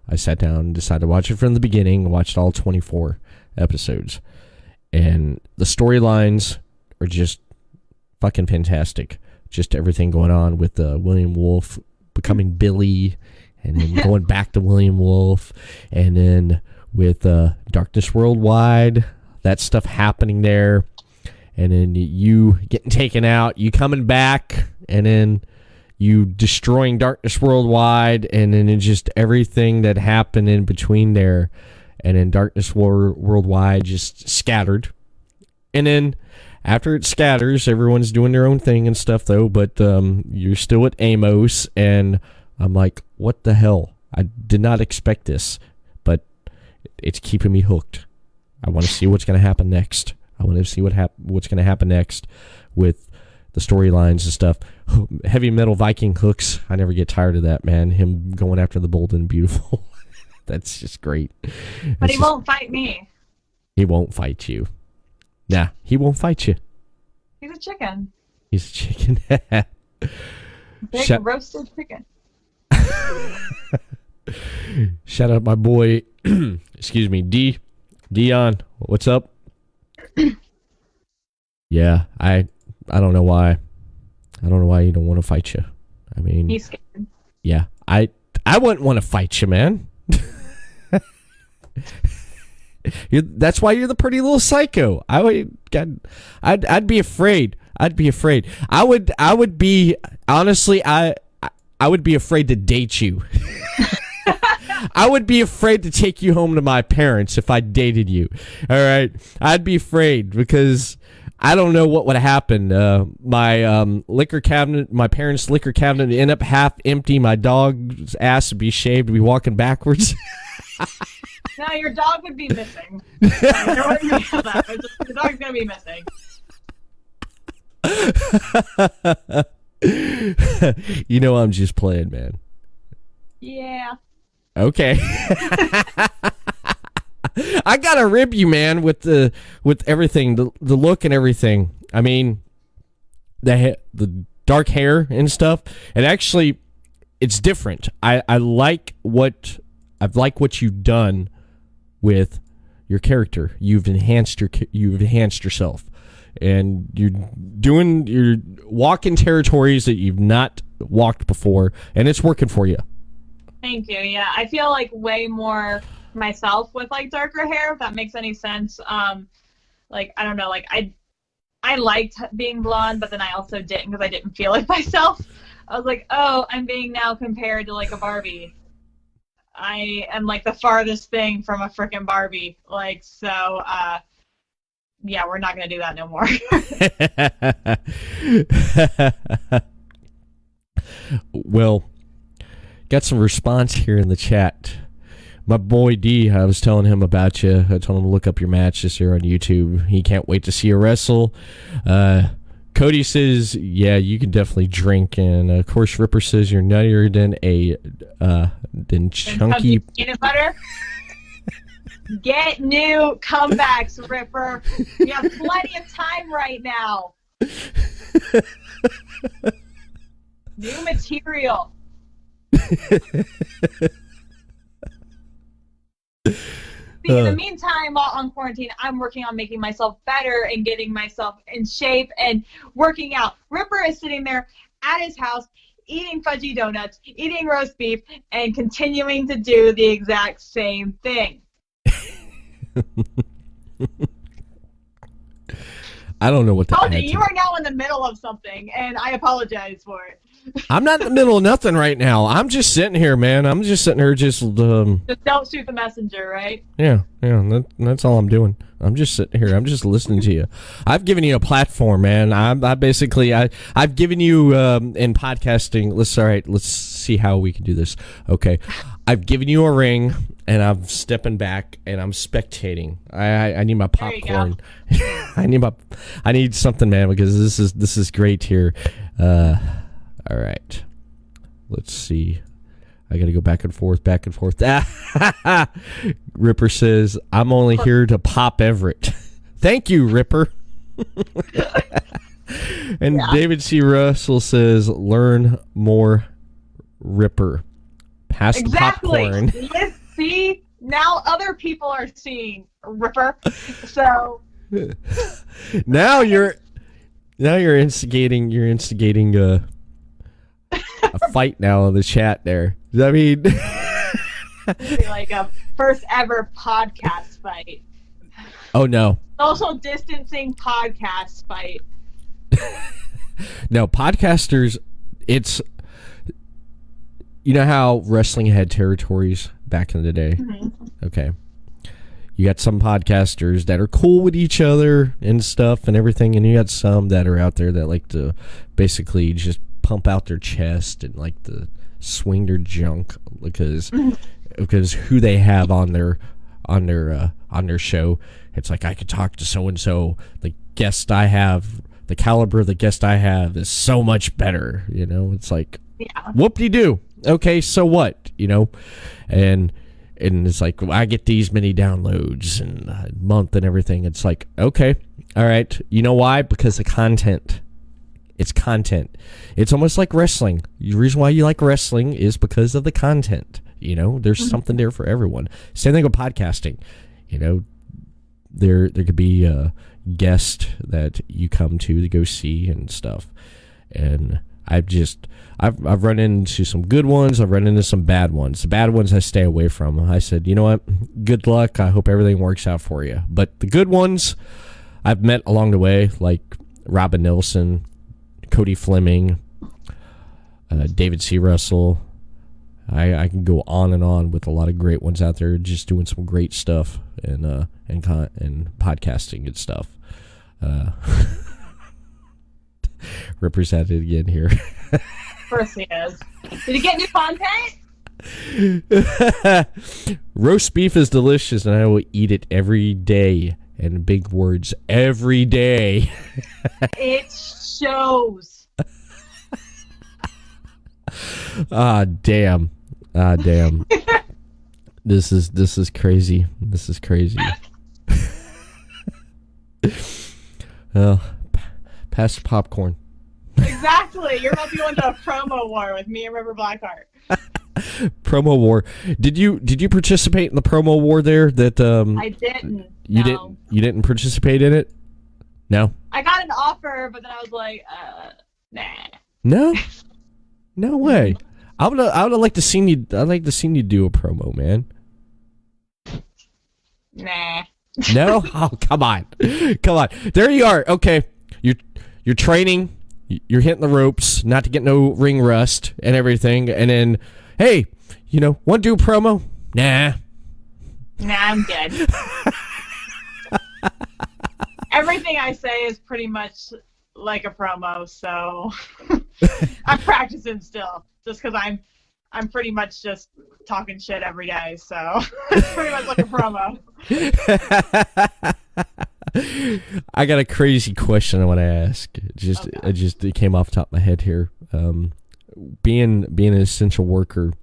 I sat down and decided to watch it from the beginning, watched all 24 episodes. And the storylines are just fucking fantastic. Just everything going on with William Wolf becoming Billy, and then going back to William Wolf, and then with Darkness Worldwide, that stuff happening there, and then you getting taken out, you coming back, and then you destroying Darkness Worldwide, and then it's just everything that happened in between there, and then Darkness Worldwide just scattered, and then after it scatters, everyone's doing their own thing and stuff, though, but you're still at Amos, and I'm like, what the hell? I did not expect this, but it's keeping me hooked. I want to see what's going to happen next. I want to see what's going to happen next with the storylines and stuff. Heavy Metal Viking hooks. I never get tired of that, man. Him going after the bold and beautiful. That's just great. But he won't fight me. He won't fight you. Nah, he won't fight you. He's a chicken. He's a chicken. Big roasted chicken. Shout out my boy, excuse me, Dion. What's up? Yeah, I don't know why. I don't know why you don't want to fight you. I mean, he's scared. Yeah, I wouldn't want to fight you, man. That's why you're the pretty little psycho. I'd be afraid. I'd be afraid. I would be, honestly, I would be afraid to date you. I would be afraid to take you home to my parents if I dated you. All right, I'd be afraid because I don't know what would happen. My liquor cabinet, my parents' liquor cabinet, would end up half empty. My dog's ass would be shaved, would be walking backwards. No, your dog would be missing. There wouldn't be that. The dog's gonna be missing. You know, I'm just playing, man. Yeah. Okay. I gotta rib you, man, with everything, the look and everything. I mean, the dark hair and stuff. And actually, it's different. I like what you've done with your character. You've enhanced yourself, and you're walking territories that you've not walked before, and it's working for you. Thank you. Yeah, I feel like way more myself with like darker hair, if that makes any sense. Like, I don't know, like I liked being blonde, but then I also didn't because I didn't feel like myself. I was like, oh, I'm being now compared to like a Barbie. I am like the farthest thing from a freaking Barbie. Like, so, yeah, we're not going to do that no more. Well, got some response here in the chat. My boy D, I was telling him about you. I told him to look up your match this year on YouTube. He can't wait to see you wrestle. Cody says, yeah, you can definitely drink. And, of course, Ripper says you're nuttier than chunky peanut butter. Get new comebacks, Ripper. You have plenty of time right now. New material. See, in the meantime, while on quarantine, I'm working on making myself better and getting myself in shape and working out. Ripper is sitting there at his house eating fudgy donuts, eating roast beef, and continuing to do the exact same thing. I don't know what that is. You are now in the middle of something, and I apologize for it. I'm not in the middle of nothing right now. I'm just sitting here, man. I'm just sitting here just don't shoot the messenger, right? Yeah, that's all I'm doing. I'm just sitting here. I'm just listening to you. I've given you a platform, man. I've given you in podcasting. Let's see how we can do this. Okay. I've given you a ring, and I'm stepping back, and I'm spectating. I need my popcorn. I need something, man, because this is great here. All right. Let's see. I got to go back and forth. Ripper says, I'm only here to pop Everett. Thank you, Ripper. And yeah. David C. Russell says, learn more, Ripper. Pass the popcorn. Let's see. Now other people are seeing Ripper. So now you're instigating a fight now in the chat there. I mean, it'd be like a first ever podcast fight. Oh no. Social distancing podcast fight. No, podcasters, it's, you know how wrestling had territories back in the day? Mm-hmm. Okay. You got some podcasters that are cool with each other and stuff and everything, and you got some that are out there that like to basically just pump out their chest and like to swing their junk because who they have on on their show. It's like, I could talk to so and so. The guest I have, the caliber of the guest I have is so much better. You know, it's like, whoop-de-doo. Okay, so what? You know, and it's like, well, I get these many downloads in a month and everything. It's like, okay, all right. You know why? Because the content. It's content. It's almost like wrestling. The reason why you like wrestling is because of the content. You know, there's something there for everyone. Same thing with podcasting. You know, there could be a guest that you come to go see and stuff. And I've run into some good ones. I've run into some bad ones. The bad ones I stay away from. I said, you know what? Good luck. I hope everything works out for you. But the good ones I've met along the way, like Robin Nilsson, Cody Fleming, David C. Russell. I can go on and on with a lot of great ones out there just doing some great stuff and podcasting and stuff. Represented again here. Of course he is. Did he get new content? Roast beef is delicious, and I will eat it every day. And big words, every day. It shows. Damn. This is crazy. This is crazy. Well, pass the popcorn. Exactly. You're about to go into a promo war with me and River Blackheart. Promo war. Did you participate in the promo war there? That I didn't. You didn't participate in it? No. I got an offer, but then I was like, nah. No. No way. I would like to see you. I'd like to see you do a promo, man. Nah. No? Oh, come on. There you are. Okay, you're training. You're hitting the ropes, not to get no ring rust and everything. And then, hey, want to do a promo? Nah. Nah, I'm good. Everything I say is pretty much like a promo, so I'm practicing still, just because I'm pretty much just talking shit every day, so it's pretty much like a promo. I got a crazy question I want to ask. It came off the top of my head here. Being an essential worker,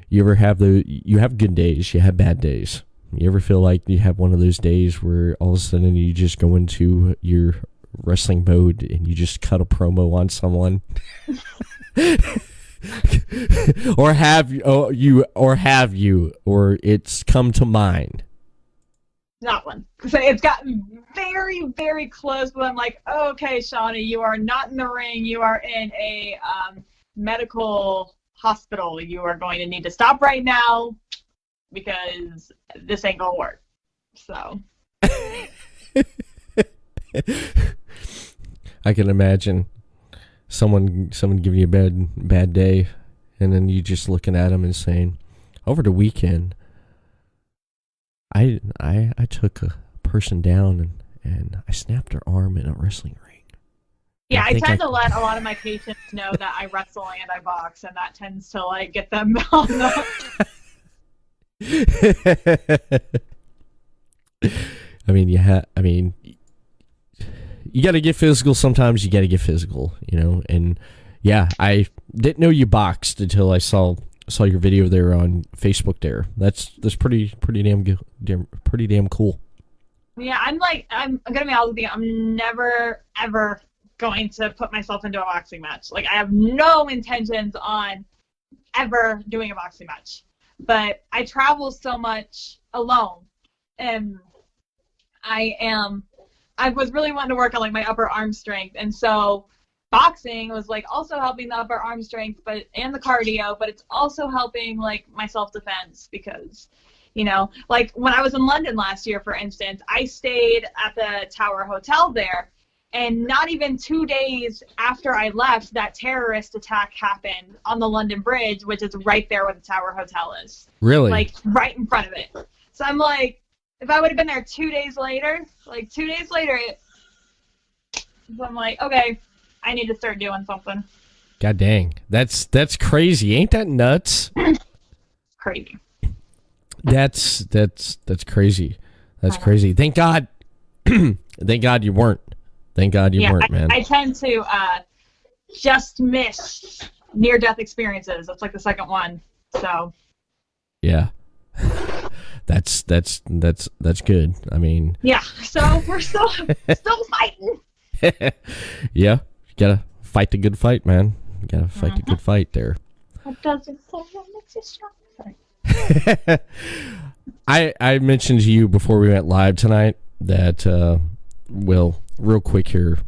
you have good days, you have bad days. You ever feel like you have one of those days where all of a sudden you just go into your wrestling mode and you just cut a promo on someone? or it's come to mind? Not one. So it's gotten very, very close, but I'm like, oh, okay, Shawna, you are not in the ring. You are in a medical hospital. You are going to need to stop right now because this ain't gonna work. So I can imagine someone giving you a bad day, and then you just looking at them and saying, over the weekend, I took a person down and I snapped their arm in a wrestling ring. Yeah, I tend to let a lot of my patients know that I wrestle and I box, and that tends to get them on the... you got to get physical sometimes. You got to get physical, and yeah, I didn't know you boxed until I saw your video there on Facebook there. That's pretty damn cool. Yeah, I'm gonna be honest with you, I'm never ever going to put myself into a boxing match. I have no intentions on ever doing a boxing match. But I travel so much alone, and I was really wanting to work on my upper arm strength, and so boxing was also helping the upper arm strength and the cardio, but it's also helping my self-defense because when I was in London last year, for instance, I stayed at the Tower Hotel there, and not even 2 days after I left, that terrorist attack happened on the London Bridge, which is right there where the Tower Hotel is. Really? Right in front of it. So I'm if I would have been there 2 days later, so I'm okay, I need to start doing something. God dang. That's crazy. Ain't that nuts? Crazy. That's crazy. That's crazy. Thank God. Thank God you weren't. Thank God you weren't, man. I tend to just miss near-death experiences. That's like the second one. So. Yeah. That's good. I mean. Yeah. So we're still fighting. Yeah. You gotta fight the good fight, man. You gotta fight the good fight there. That doesn't say that makes you stronger. I mentioned to you before we went live tonight that real quick here,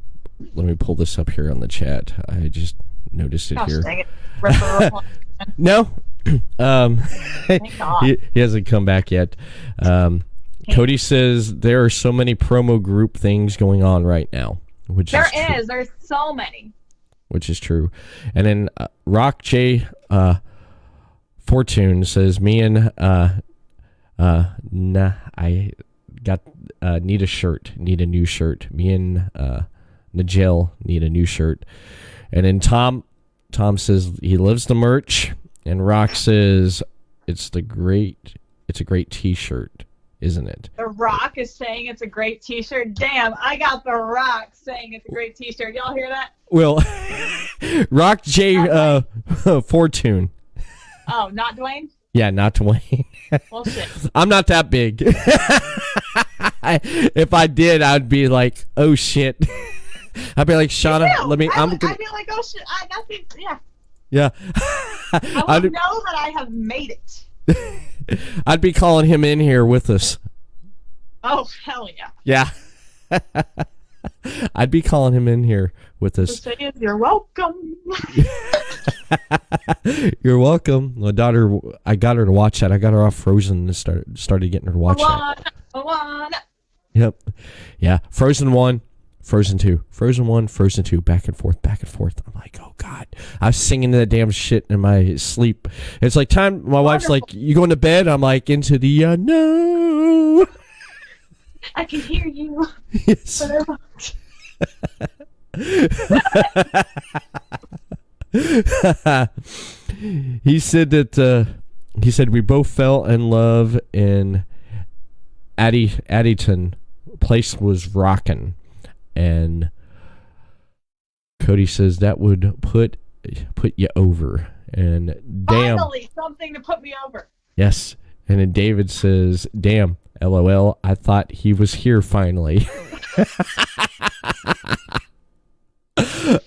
let me pull this up here on the chat. I just noticed it here. Dang it. No. He hasn't come back yet. Cody says there are so many promo group things going on right now, which there's so many. Which is true. And then Rock J Fortune says, me and I got need a shirt, need a new shirt. Me and Nigel need a new shirt. And then Tom says he loves the merch, and Rock says it's a great t-shirt, isn't it? The Rock is saying it's a great t-shirt. Damn, I got The Rock saying it's a great t-shirt. Y'all hear that? Well, Rock J Fortune. Oh, not Dwayne? Yeah, not Dwayne. Well, shit. I'm not that big. If I did, I'd be like, oh shit. I'd be like, Shawna, let me. I'd be like, oh shit, I got this. Yeah. Yeah. I would know that I have made it. I'd be calling him in here with us. Oh, hell yeah. Yeah. I'd be calling him in here with us. You're welcome. You're welcome. My daughter, I got her to watch that. I got her off Frozen and started getting her to watch that. Moana. Yep. Yeah. Frozen 1, Frozen 2. Frozen 1, Frozen 2. Back and forth, back and forth. I'm like, oh, God. I was singing that damn shit in my sleep. It's like time. My wife's like, you going to bed? I'm like, into the unknown. I can hear you. Yes. He said we both fell in love in Addington. Place was rocking, and Cody says that would put you over. And damn, finally something to put me over. Yes. And then David says, damn, LOL, I thought he was here finally.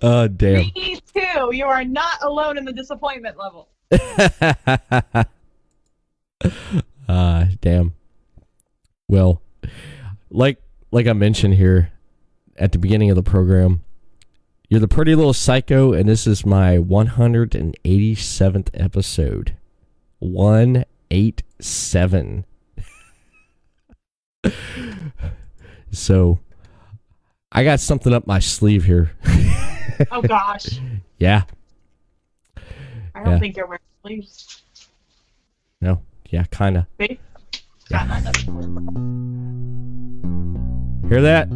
Oh, damn. Me too. You are not alone in the disappointment level. Damn. Well, like I mentioned here at the beginning of the program, you're the pretty little psycho, and this is my 187th episode. 187. So, I got something up my sleeve here. Oh gosh. Yeah. I don't think you're wearing sleeves. No. Yeah, kind of. See? Yeah. Hear that?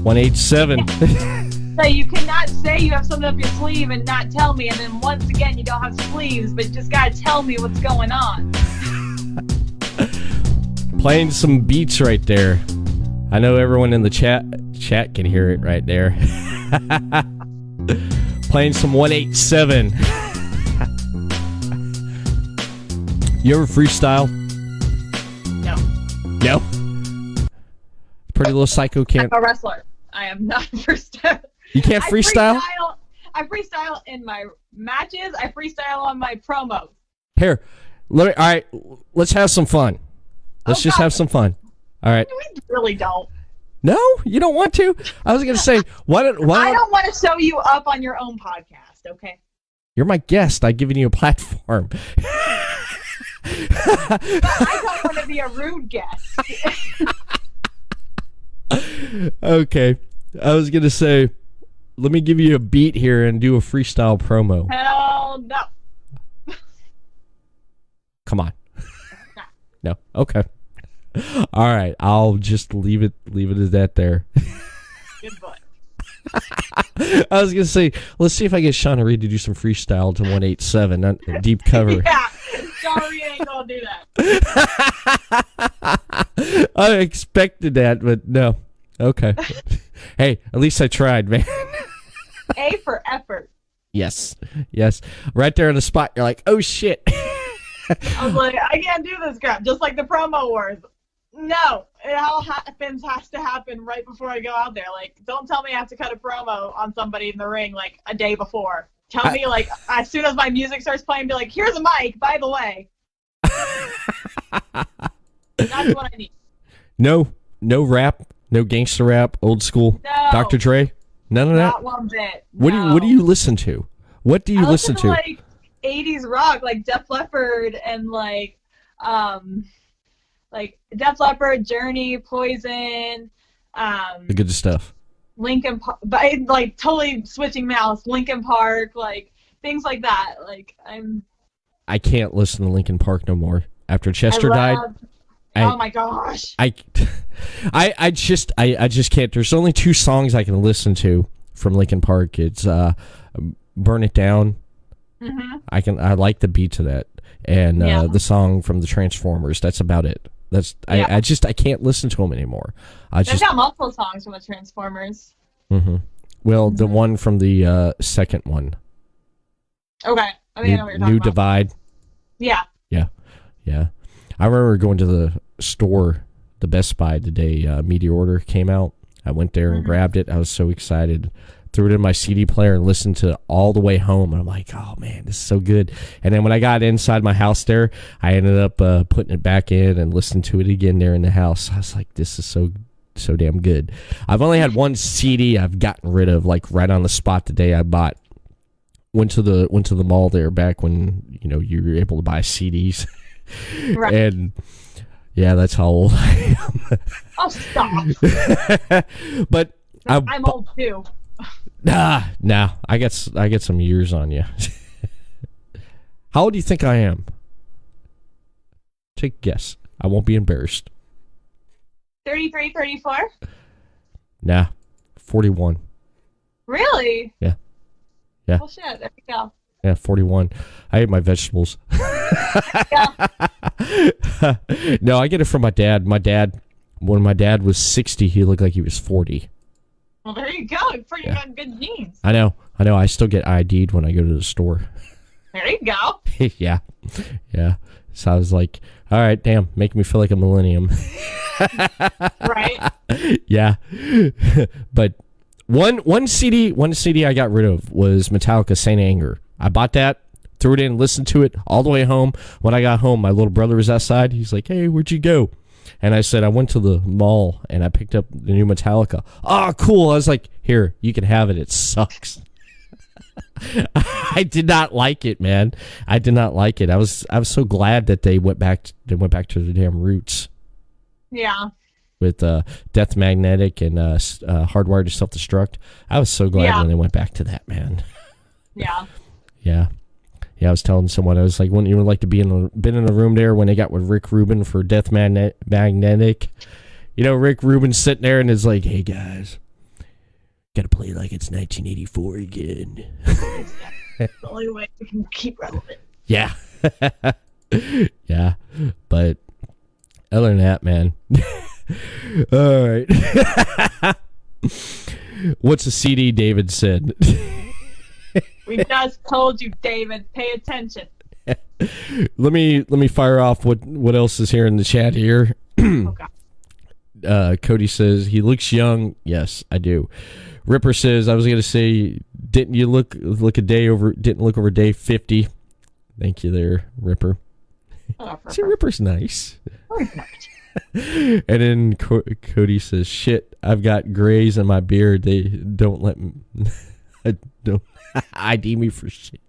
187. So you cannot say you have something up your sleeve and not tell me, and then once again you don't have sleeves, but you just gotta tell me what's going on. Playing some beats right there. I know everyone in the chat can hear it right there. Playing some 187. You ever freestyle? No. No? Pretty little psycho can't. I'm a wrestler. I am not a freestyle. You can't freestyle? I freestyle in my matches. I freestyle on my promos. Here, all right, let's have some fun. Let's just have some fun. All right. We really don't. No, you don't want to. I was gonna say, why don't I don't want to show you up on your own podcast. Okay. You're my guest. I've given you a platform. But I don't want to be a rude guest. Okay. I was going to say, let me give you a beat here and do a freestyle promo. Hell no. Come on. No. Okay. All right. I'll just leave it as that there. Good boy. I was gonna say, let's see if I get Shawna Reed to do some freestyle to 187, not a deep cover. Yeah, sorry, ain't gonna do that. I expected that, but no. Okay. Hey, at least I tried, man. A for effort. Yes. Right there on the spot, you're like, oh shit. I was like, I can't do this crap. Just like the promo wars. No, it all has to happen right before I go out there. Like, don't tell me I have to cut a promo on somebody in the ring like a day before. Tell me like as soon as my music starts playing, be like, here's a mic, by the way. That's what I need. No rap, no gangster rap, old school. No. Dr. Dre, none of that. Not one bit. What No. do you listen to? What do you listen to? Like 80s rock, like Def Leppard and like Def Leppard, Journey, Poison, The good stuff. Linkin Park, but like totally switching mouse, Linkin Park, like things like that. Like I can't listen to Linkin Park no more. After Chester died. Oh my gosh. I just can't. There's only 2 songs I can listen to from Linkin Park. It's Burn It Down. Mm-hmm. I like the beat to that, and the song from the Transformers. That's about it. I can't listen to them anymore. They've got multiple songs from the Transformers. Mm-hmm. Well, the one from the second one. Okay, I think I know what you're talking New about. Divide. Yeah. I remember going to the store, the Best Buy, the day Media Order came out. I went there and grabbed it. I was so excited. Threw it in my CD player and listened to it all the way home. And I'm like, oh, man, this is so good. And then when I got inside my house there, I ended up putting it back in and listened to it again there in the house. I was like, this is so damn good. I've only had one CD I've gotten rid of, like right on the spot the day I bought. Went to the mall there back when, you were able to buy CDs. Right. And yeah, that's how old I am. Oh, stop. But I'm old too. Nah, I get some years on you. How old do you think I am? Take a guess. I won't be embarrassed. 33, 34? Nah, 41. Really? Yeah. Well, shit, there we go. Yeah, 41. I ate my vegetables. Yeah. No, I get it from my dad. When my dad was 60, he looked like he was 40. Well, there you go. You got good genes. I know. I still get ID'd when I go to the store. There you go. Yeah. So I was like, all right, damn, make me feel like a millennium. Right. Yeah. But one CD I got rid of was Metallica Saint Anger. I bought that, threw it in, listened to it all the way home. When I got home, my little brother was outside. He's like, hey, where'd you go? And I said, I went to the mall and I picked up the new Metallica. Oh, cool. I was like, here, you can have it. It sucks. I did not like it, man. I did not like it. I was so glad that they went back to their damn roots. Yeah. With Death Magnetic and Hardwired to Self-Destruct. I was so glad when they went back to that, man. Yeah. Yeah, I was telling someone, I was like, wouldn't you like to been in a room there when they got with Rick Rubin for Death Magnetic? Rick Rubin sitting there and is like, hey guys, gotta play like it's 1984 again. That's the only way we can keep relevant. Yeah. Yeah, but other than that, man. All right. What's a CD David said? We just told you, David. Pay attention. Let me fire off what else is here in the chat here. Okay. Cody says he looks young. Yes, I do. Ripper says I was gonna say, didn't look over day 50? Thank you there, Ripper. Oh, See, Ripper's nice. Oh, he's nice. And then Cody says, shit, I've got grays in my beard. They don't let me. Don't ID me for shit.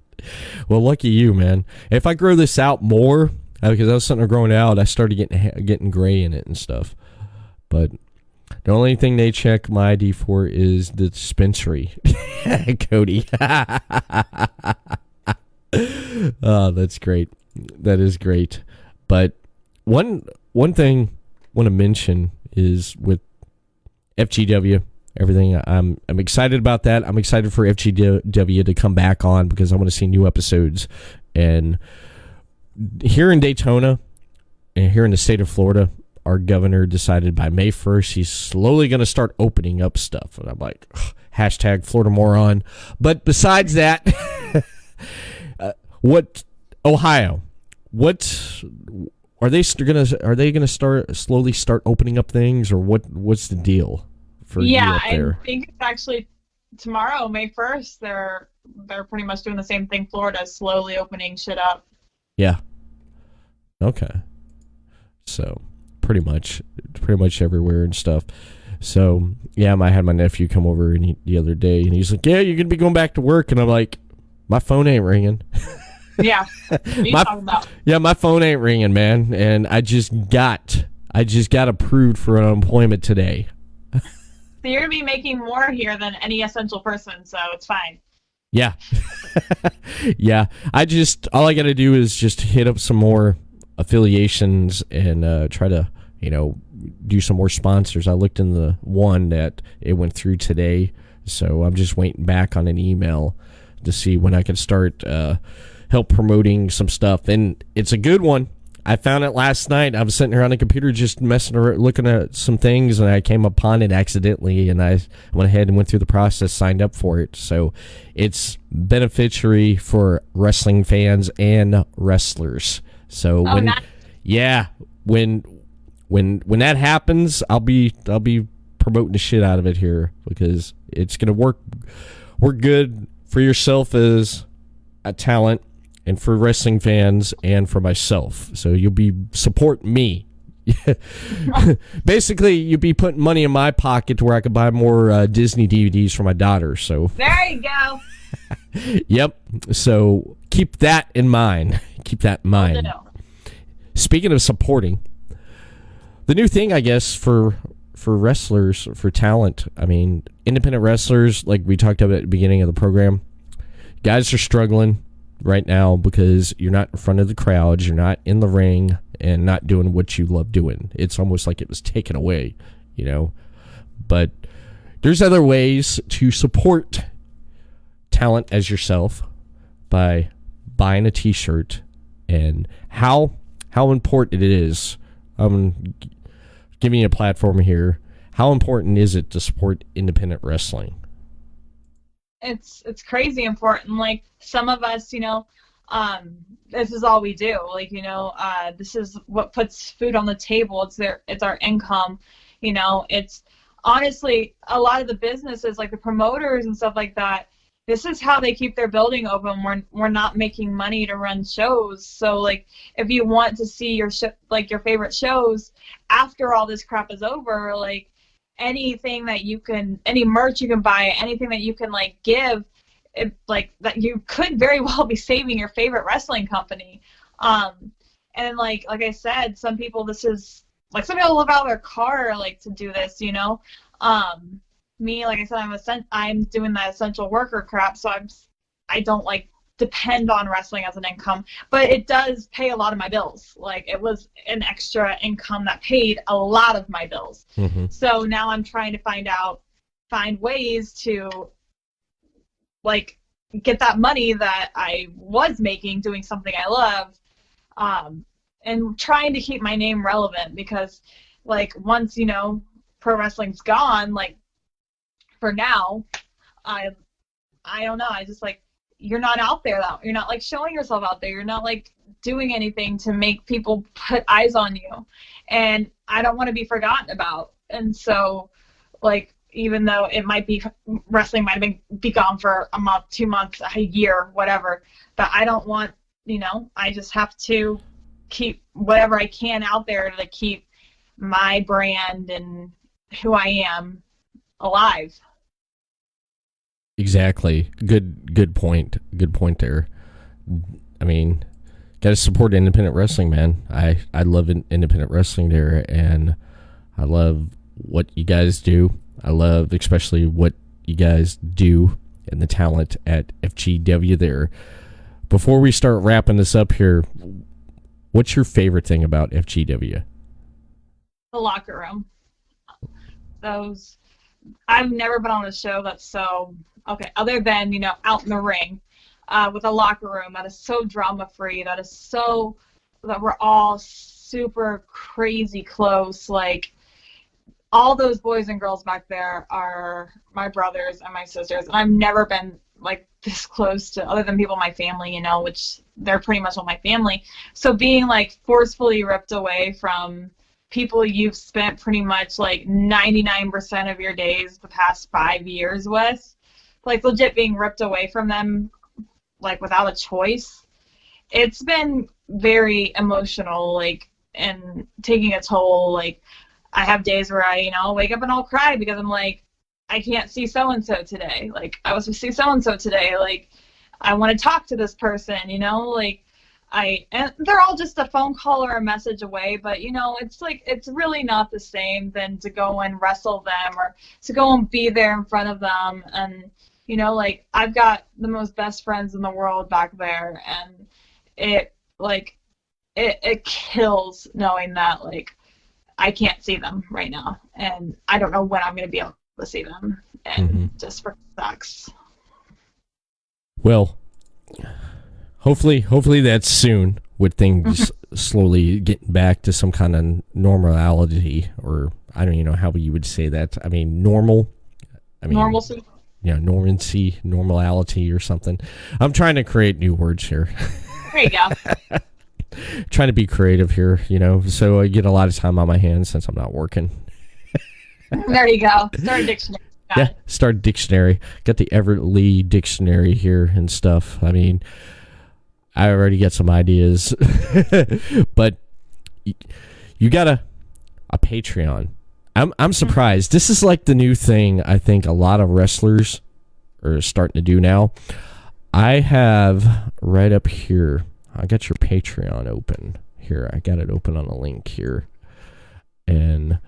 Well, lucky you, man. If I grow this out more, because I was sitting there growing out, I started getting gray in it and stuff. But the only thing they check my ID for is the dispensary. Cody. Oh, that's great. That is great. But one thing I want to mention is with FGW, everything. I'm excited about that. I'm excited for FGW to come back on because I want to see new episodes. And here in Daytona and here in the state of Florida, our governor decided by May 1st he's slowly going to start opening up stuff. And I'm like, hashtag Florida moron. But besides that, what Ohio? What are they gonna slowly start opening up things, or what's the deal for you up there? I think it's actually tomorrow, May 1st. They're pretty much doing the same thing. Florida slowly opening shit up. Yeah. Okay. So pretty much everywhere and stuff. So yeah, I had my nephew come over the other day, and he's like, "Yeah, you're gonna be going back to work," and I'm like, "My phone ain't ringing." Yeah. What are you talking about? Yeah, my phone ain't ringing, man, and I just got approved for unemployment today. So you're gonna be making more here than any essential person, so it's fine. Yeah. Yeah. All I got to do is just hit up some more affiliations and try to, do some more sponsors. I looked in the one that it went through today, so I'm just waiting back on an email to see when I can start help promoting some stuff. And it's a good one. I found it last night. I was sitting here on the computer just messing around, looking at some things, and I came upon it accidentally, and I went ahead and went through the process, signed up for it. So it's beneficiary for wrestling fans and wrestlers. So when that happens, I'll be promoting the shit out of it here because it's gonna work good for yourself as a talent, and for wrestling fans, and for myself. So you'll be supporting me. Basically, you'll be putting money in my pocket to where I could buy more Disney DVDs for my daughter. So there you go. Yep. So keep that in mind. Speaking of supporting, the new thing, I guess, for wrestlers, for talent, I mean, independent wrestlers, like we talked about at the beginning of the program, guys are struggling right now because you're not in front of the crowds, you're not in the ring, and not doing what you love doing. It's almost like it was taken away, But there's other ways to support talent as yourself by buying a t-shirt, and how important it is. I'm giving you a platform here. How important is it to support independent wrestling? It's crazy important. Like, some of us, this is all we do. Like, this is what puts food on the table. It's our income. It's honestly a lot of the businesses, like the promoters and stuff like that. This is how they keep their building open. We're not making money to run shows. So, like, if you want to see your your favorite shows after all this crap is over, like, anything that any merch you can buy, anything that you can give, that you could very well be saving your favorite wrestling company. And like I said, some people, this is some people live out of their car to do this. Me, like I said, I'm doing that essential worker crap, so I don't depend on wrestling as an income, but it does pay a lot of my bills. It was an extra income that paid a lot of my bills. Mm-hmm. So now I'm trying to find ways to get that money that I was making doing something I love, and trying to keep my name relevant, because once pro wrestling's gone, for now, I don't know, I just you're not out there though. You're not showing yourself out there. You're not doing anything to make people put eyes on you. And I don't want to be forgotten about. And so even though it might be, wrestling might have be gone for a month, 2 months, a year, whatever, but I don't want, I just have to keep whatever I can out there to keep my brand and who I am alive. Exactly. Good point. Good point there. I mean, gotta support independent wrestling, man. I love independent wrestling there, and I love what you guys do. I love especially what you guys do and the talent at FGW there. Before we start wrapping this up here, what's your favorite thing about FGW? The locker room. I've never been on a show that's so, okay, other than, out in the ring with a locker room that is so drama-free, that we're all super crazy close. Like, all those boys and girls back there are my brothers and my sisters, and I've never been, like, this close to, other than people in my family, which they're pretty much all my family. So being, like, forcefully ripped away from people you've spent pretty much like 99% of your days the past 5 years with, like legit being ripped away from them, like without a choice. It's been very emotional, like, and taking a toll. Like, I have days where I, wake up and I'll cry because I'm like, I can't see so-and-so today. Like, I was to see so-and-so today. Like, I want to talk to this person, like, and they're all just a phone call or a message away, but it's like, it's really not the same than to go and wrestle them or to go and be there in front of them. And like, I've got the most best friends in the world back there, and it kills knowing that, like, I can't see them right now, and I don't know when I'm going to be able to see them, and just for sucks. Well, Hopefully that's soon, with things slowly getting back to some kind of normality, or I don't even know how you would say that. I mean, normalcy. Yeah, normancy, normality, or something. I'm trying to create new words here. There you go. Trying to be creative here, so I get a lot of time on my hands since I'm not working. There you go. Start a dictionary. Start a dictionary. Got the Everett Lee dictionary here and stuff. I mean, I already got some ideas, but you got a Patreon. I'm surprised. This is like the new thing I think a lot of wrestlers are starting to do now. I have right up here, I got your Patreon open here. I got it open on a link here. And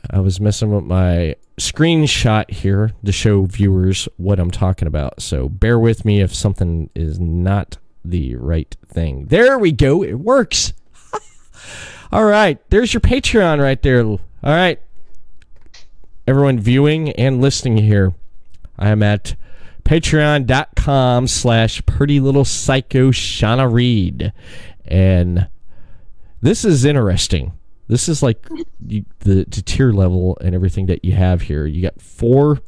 I was messing with my screenshot here to show viewers what I'm talking about. So bear with me if something is not the right thing. There we go. It works. All right. There's your Patreon right there. All right. Everyone viewing and listening here, I am at patreon.com/PrettyLittlePsycho Shawna Reed. And this is interesting. This is like the tier level and everything that you have here. You got 4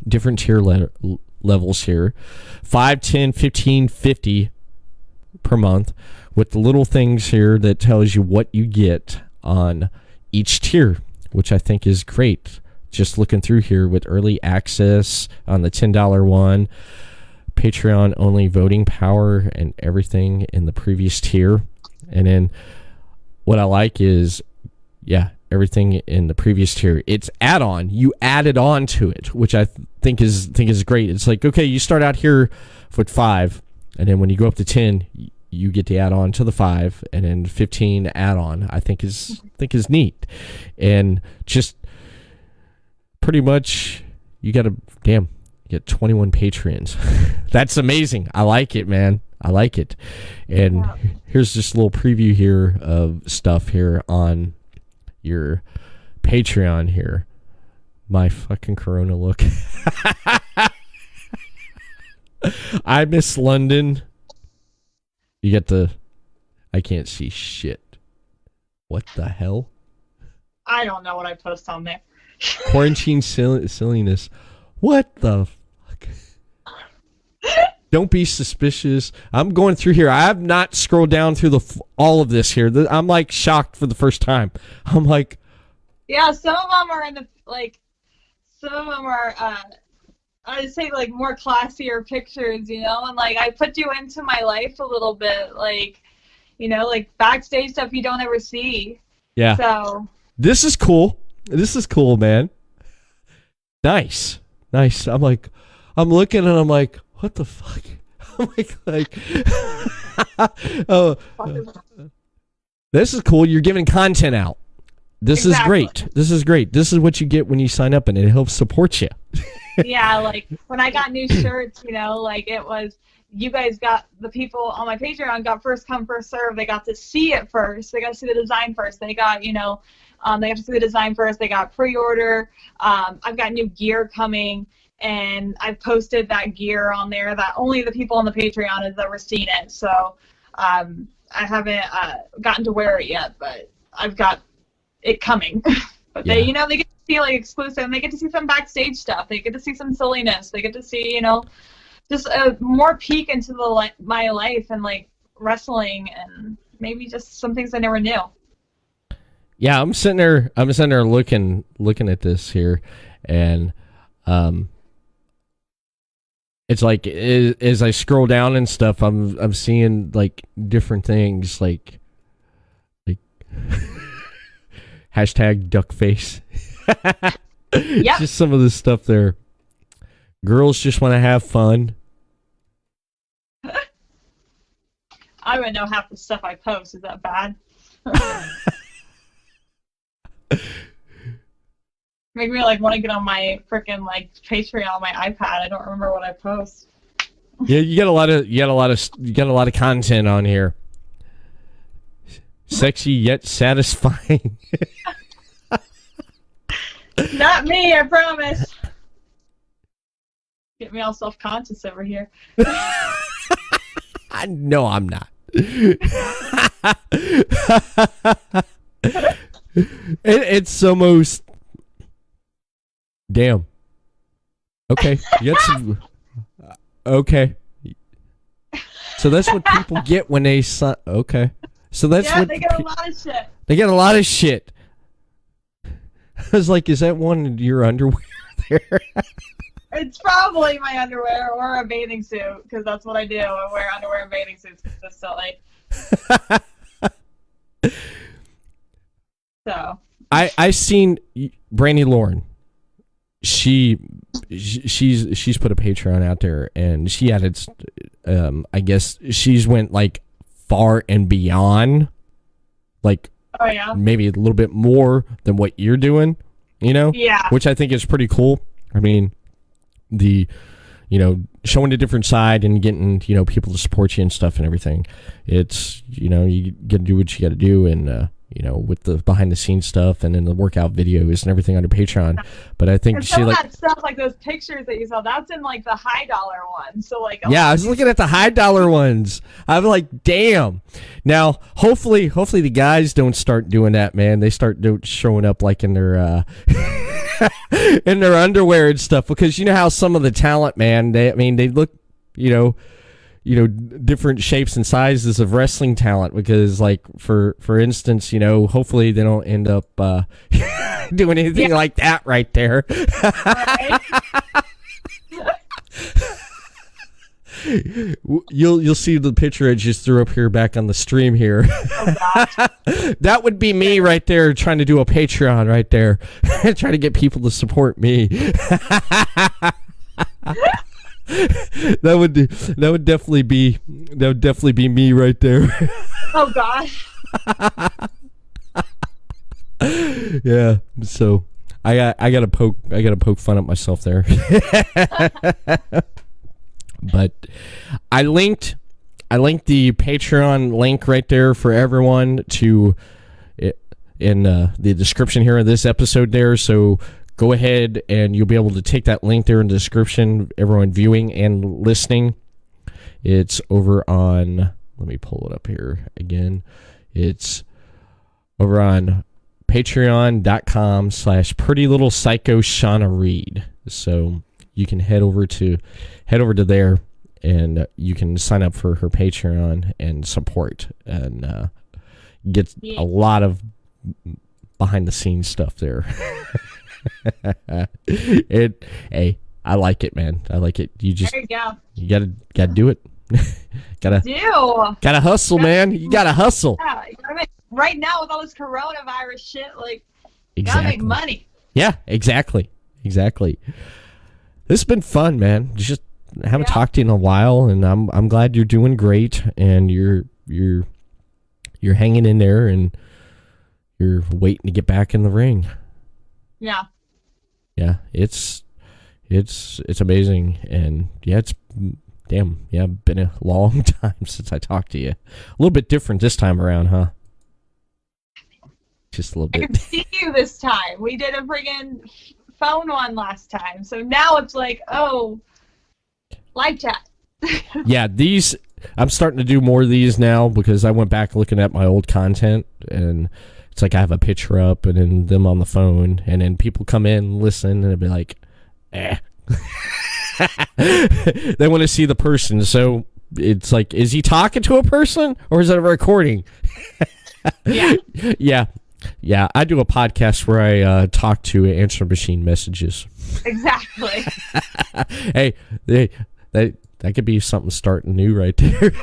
different tier levels here. 5, 10, 15, 50 per month, with the little things here that tells you what you get on each tier, which I think is great. Just looking through here with early access on the $10 one, Patreon only voting power and everything in the previous tier. And then what I like is, everything in the previous tier, it's add-on. You added on to it, which I think is great. It's like, okay, you start out here with 5, and then when you go up to 10, you get to add on to the 5, and then 15 add-on. I think is neat, and just pretty much you get 21 patrons. That's amazing. I like it, man. I like it. And here's just a little preview here of stuff here on your Patreon here. My fucking Corona look. I miss London. You get I can't see shit. What the hell? I don't know what I post on there. Quarantine silliness. What the fuck? Don't be suspicious. I'm going through here. I have not scrolled down through all of this here. I'm like shocked for the first time. I'm like, yeah, some of them are some of them are, I'd say like more classier pictures, and like I put you into my life a little bit, like, like backstage stuff you don't ever see. Yeah. So this is cool. This is cool, man. Nice. I'm looking and I'm like, what the fuck? I'm like, oh, this is cool. You're giving content out. This is great. This is great. This is what you get when you sign up, and it helps support you. Yeah, like when I got new shirts, like it was, you guys got, the people on my Patreon got first come, first serve. They got to see it first. They got to see the design first. They got, They got to see the design first. They got pre-order. I've got new gear coming, and I've posted that gear on there that only the people on the Patreon have ever seen it. So I haven't gotten to wear it yet, but I've got it coming. But they, they get to see like exclusive, and they get to see some backstage stuff. They get to see some silliness. They get to see, just a more peek into my life and like wrestling, and maybe just some things I never knew. Yeah, I'm sitting there looking at this here, and it's like as I scroll down and stuff, I'm seeing like different things like hashtag duckface. Yep. Just some of the stuff there. Girls just want to have fun. I don't know half the stuff I post. Is that bad? Make me like want to get on my freaking like Patreon on my iPad. I don't remember what I post. Yeah, you got a lot of content on here. Sexy yet satisfying. Not me, I promise. Get me all self-conscious over here. No, I'm not. It's almost... Damn. Okay. Okay. So that's what people get when they sign... Okay. So that's what... they get a lot of shit. They get a lot of shit. I was like, is that one of your underwear there? It's probably my underwear or a bathing suit, because that's what I do. I wear underwear and bathing suits because it's silly. So. I seen Brandy Lauren. She's put a Patreon out there, and she added, I guess she's went like far and beyond, like maybe a little bit more than what you're doing, Yeah. which I think is pretty cool. I mean, showing a different side and getting, people to support you and stuff and everything. It's, you got to do what you got to do, and with the behind the scenes stuff and then the workout videos and everything on your Patreon. But I think some of that stuff, like those pictures that you saw, that's in like the high dollar one. So like, yeah, I was looking at the high dollar ones. I'm like, damn. Now, hopefully the guys don't start doing that, man. They start showing up like in their in their underwear and stuff, because you know how some of the talent, man, they look, different shapes and sizes of wrestling talent, because like for instance, hopefully they don't end up doing anything like that right there. Right? You'll see the picture I just threw up here back on the stream here. Oh, gosh. That would be me right there trying to do a Patreon right there. Trying to get people to support me. That would definitely be me right there. Oh gosh. Yeah. So I gotta poke fun at myself there. But I linked the Patreon link right there for everyone to in the description here of this episode there. So go ahead and you'll be able to take that link there in the description, everyone viewing and listening. It's over on, let me pull it up here again. It's over on patreon.com/prettylittlepsycho-Shawna-Reed. So you can head over to there, and you can sign up for her Patreon and support, and get a lot of behind the scenes stuff there. Hey, I like it, man. I like it. You gotta do it. gotta hustle, man. You gotta hustle. Yeah, right now with all this coronavirus shit, like, exactly. gotta make money. Yeah, exactly. This has been fun, man. Just haven't talked to you in a while, and I'm glad you're doing great, and you're hanging in there, and you're waiting to get back in the ring. Yeah. Yeah, it's amazing, and it's been a long time since I talked to you. A little bit different this time around, huh? Just a little I bit. can see you this time. We did a friggin' phone one last time, so now it's like, oh, live chat. Yeah, these I'm starting to do more of these now because I went back looking at my old content, and it's like I have a picture up and then them on the phone, and then people come in, listen, and it'd be like, eh. They want to see the person, so it's like, is he talking to a person or is it a recording? Yeah. Yeah, I do a podcast where I talk to answer machine messages. Exactly. Hey, that could be something starting new right there.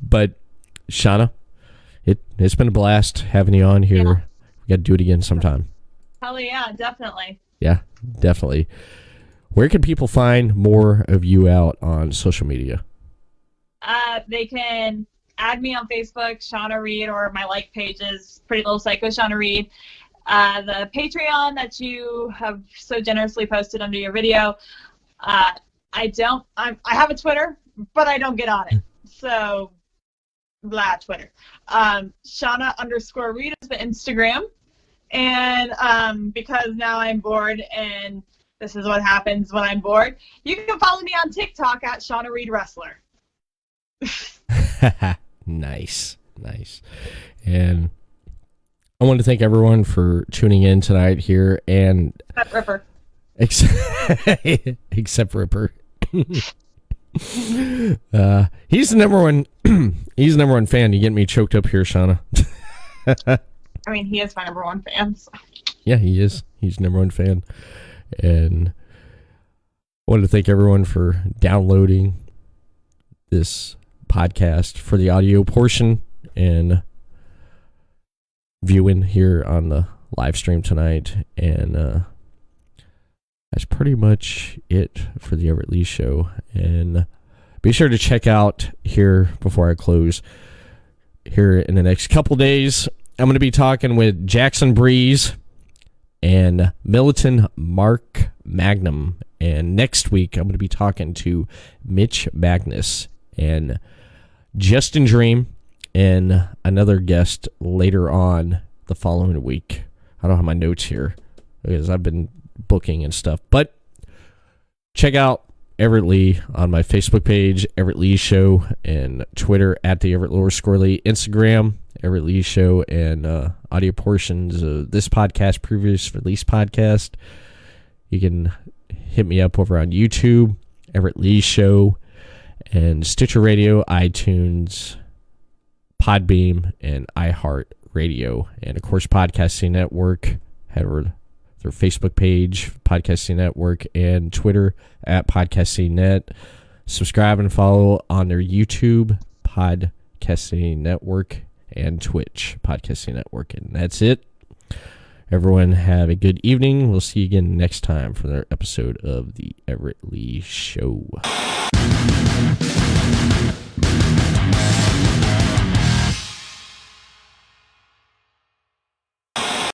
But Shawna, it's been a blast having you on here. Yeah. We got to do it again sometime. Hell yeah, definitely. Yeah, definitely. Where can people find more of you out on social media? They can add me on Facebook, Shawna Reed, or my like page is Pretty Little Psycho Shawna Reed. The Patreon that you have so generously posted under your video. I have a Twitter, but I don't get on it. So, blah, Twitter. Shawna_Reed is the Instagram. And because now I'm bored and this is what happens when I'm bored, you can follow me on TikTok at Shawna Reed Wrestler. Nice. And I want to thank everyone for tuning in tonight here, and Except Ripper. Except Ripper. He's the number one. He's the number one fan. You get me choked up here, Shawna. I mean, he is my number one fan. So. Yeah, he is. He's number one fan, and I wanted to thank everyone for downloading this podcast for the audio portion and viewing here on the live stream tonight. And that's pretty much it for the Everett Lee Show. And be sure to check out here before I close. Here in the next couple days, I'm going to be talking with Jackson Breeze and Militant Mark Magnum. And next week, I'm going to be talking to Mitch Magnus and Justin Dream and another guest later on the following week. I don't have my notes here because I've been booking and stuff. But check out Everett Lee on my Facebook page, Everett Lee Show, and Twitter at the Everett_Lee, Instagram, Everett Lee Show, and audio portions of this podcast, previous release podcast. You can hit me up over on YouTube, Everett Lee Show, and Stitcher Radio, iTunes, Podbean, and iHeart Radio. And of course, Podcasting Network. Head over their Facebook page, Podcasting Network, and Twitter at Podcasting Net. Subscribe and follow on their YouTube, Podcasting Network, and Twitch, Podcasting Network. And that's it. Everyone have a good evening. We'll see you again next time for another episode of the Everett Lee Show.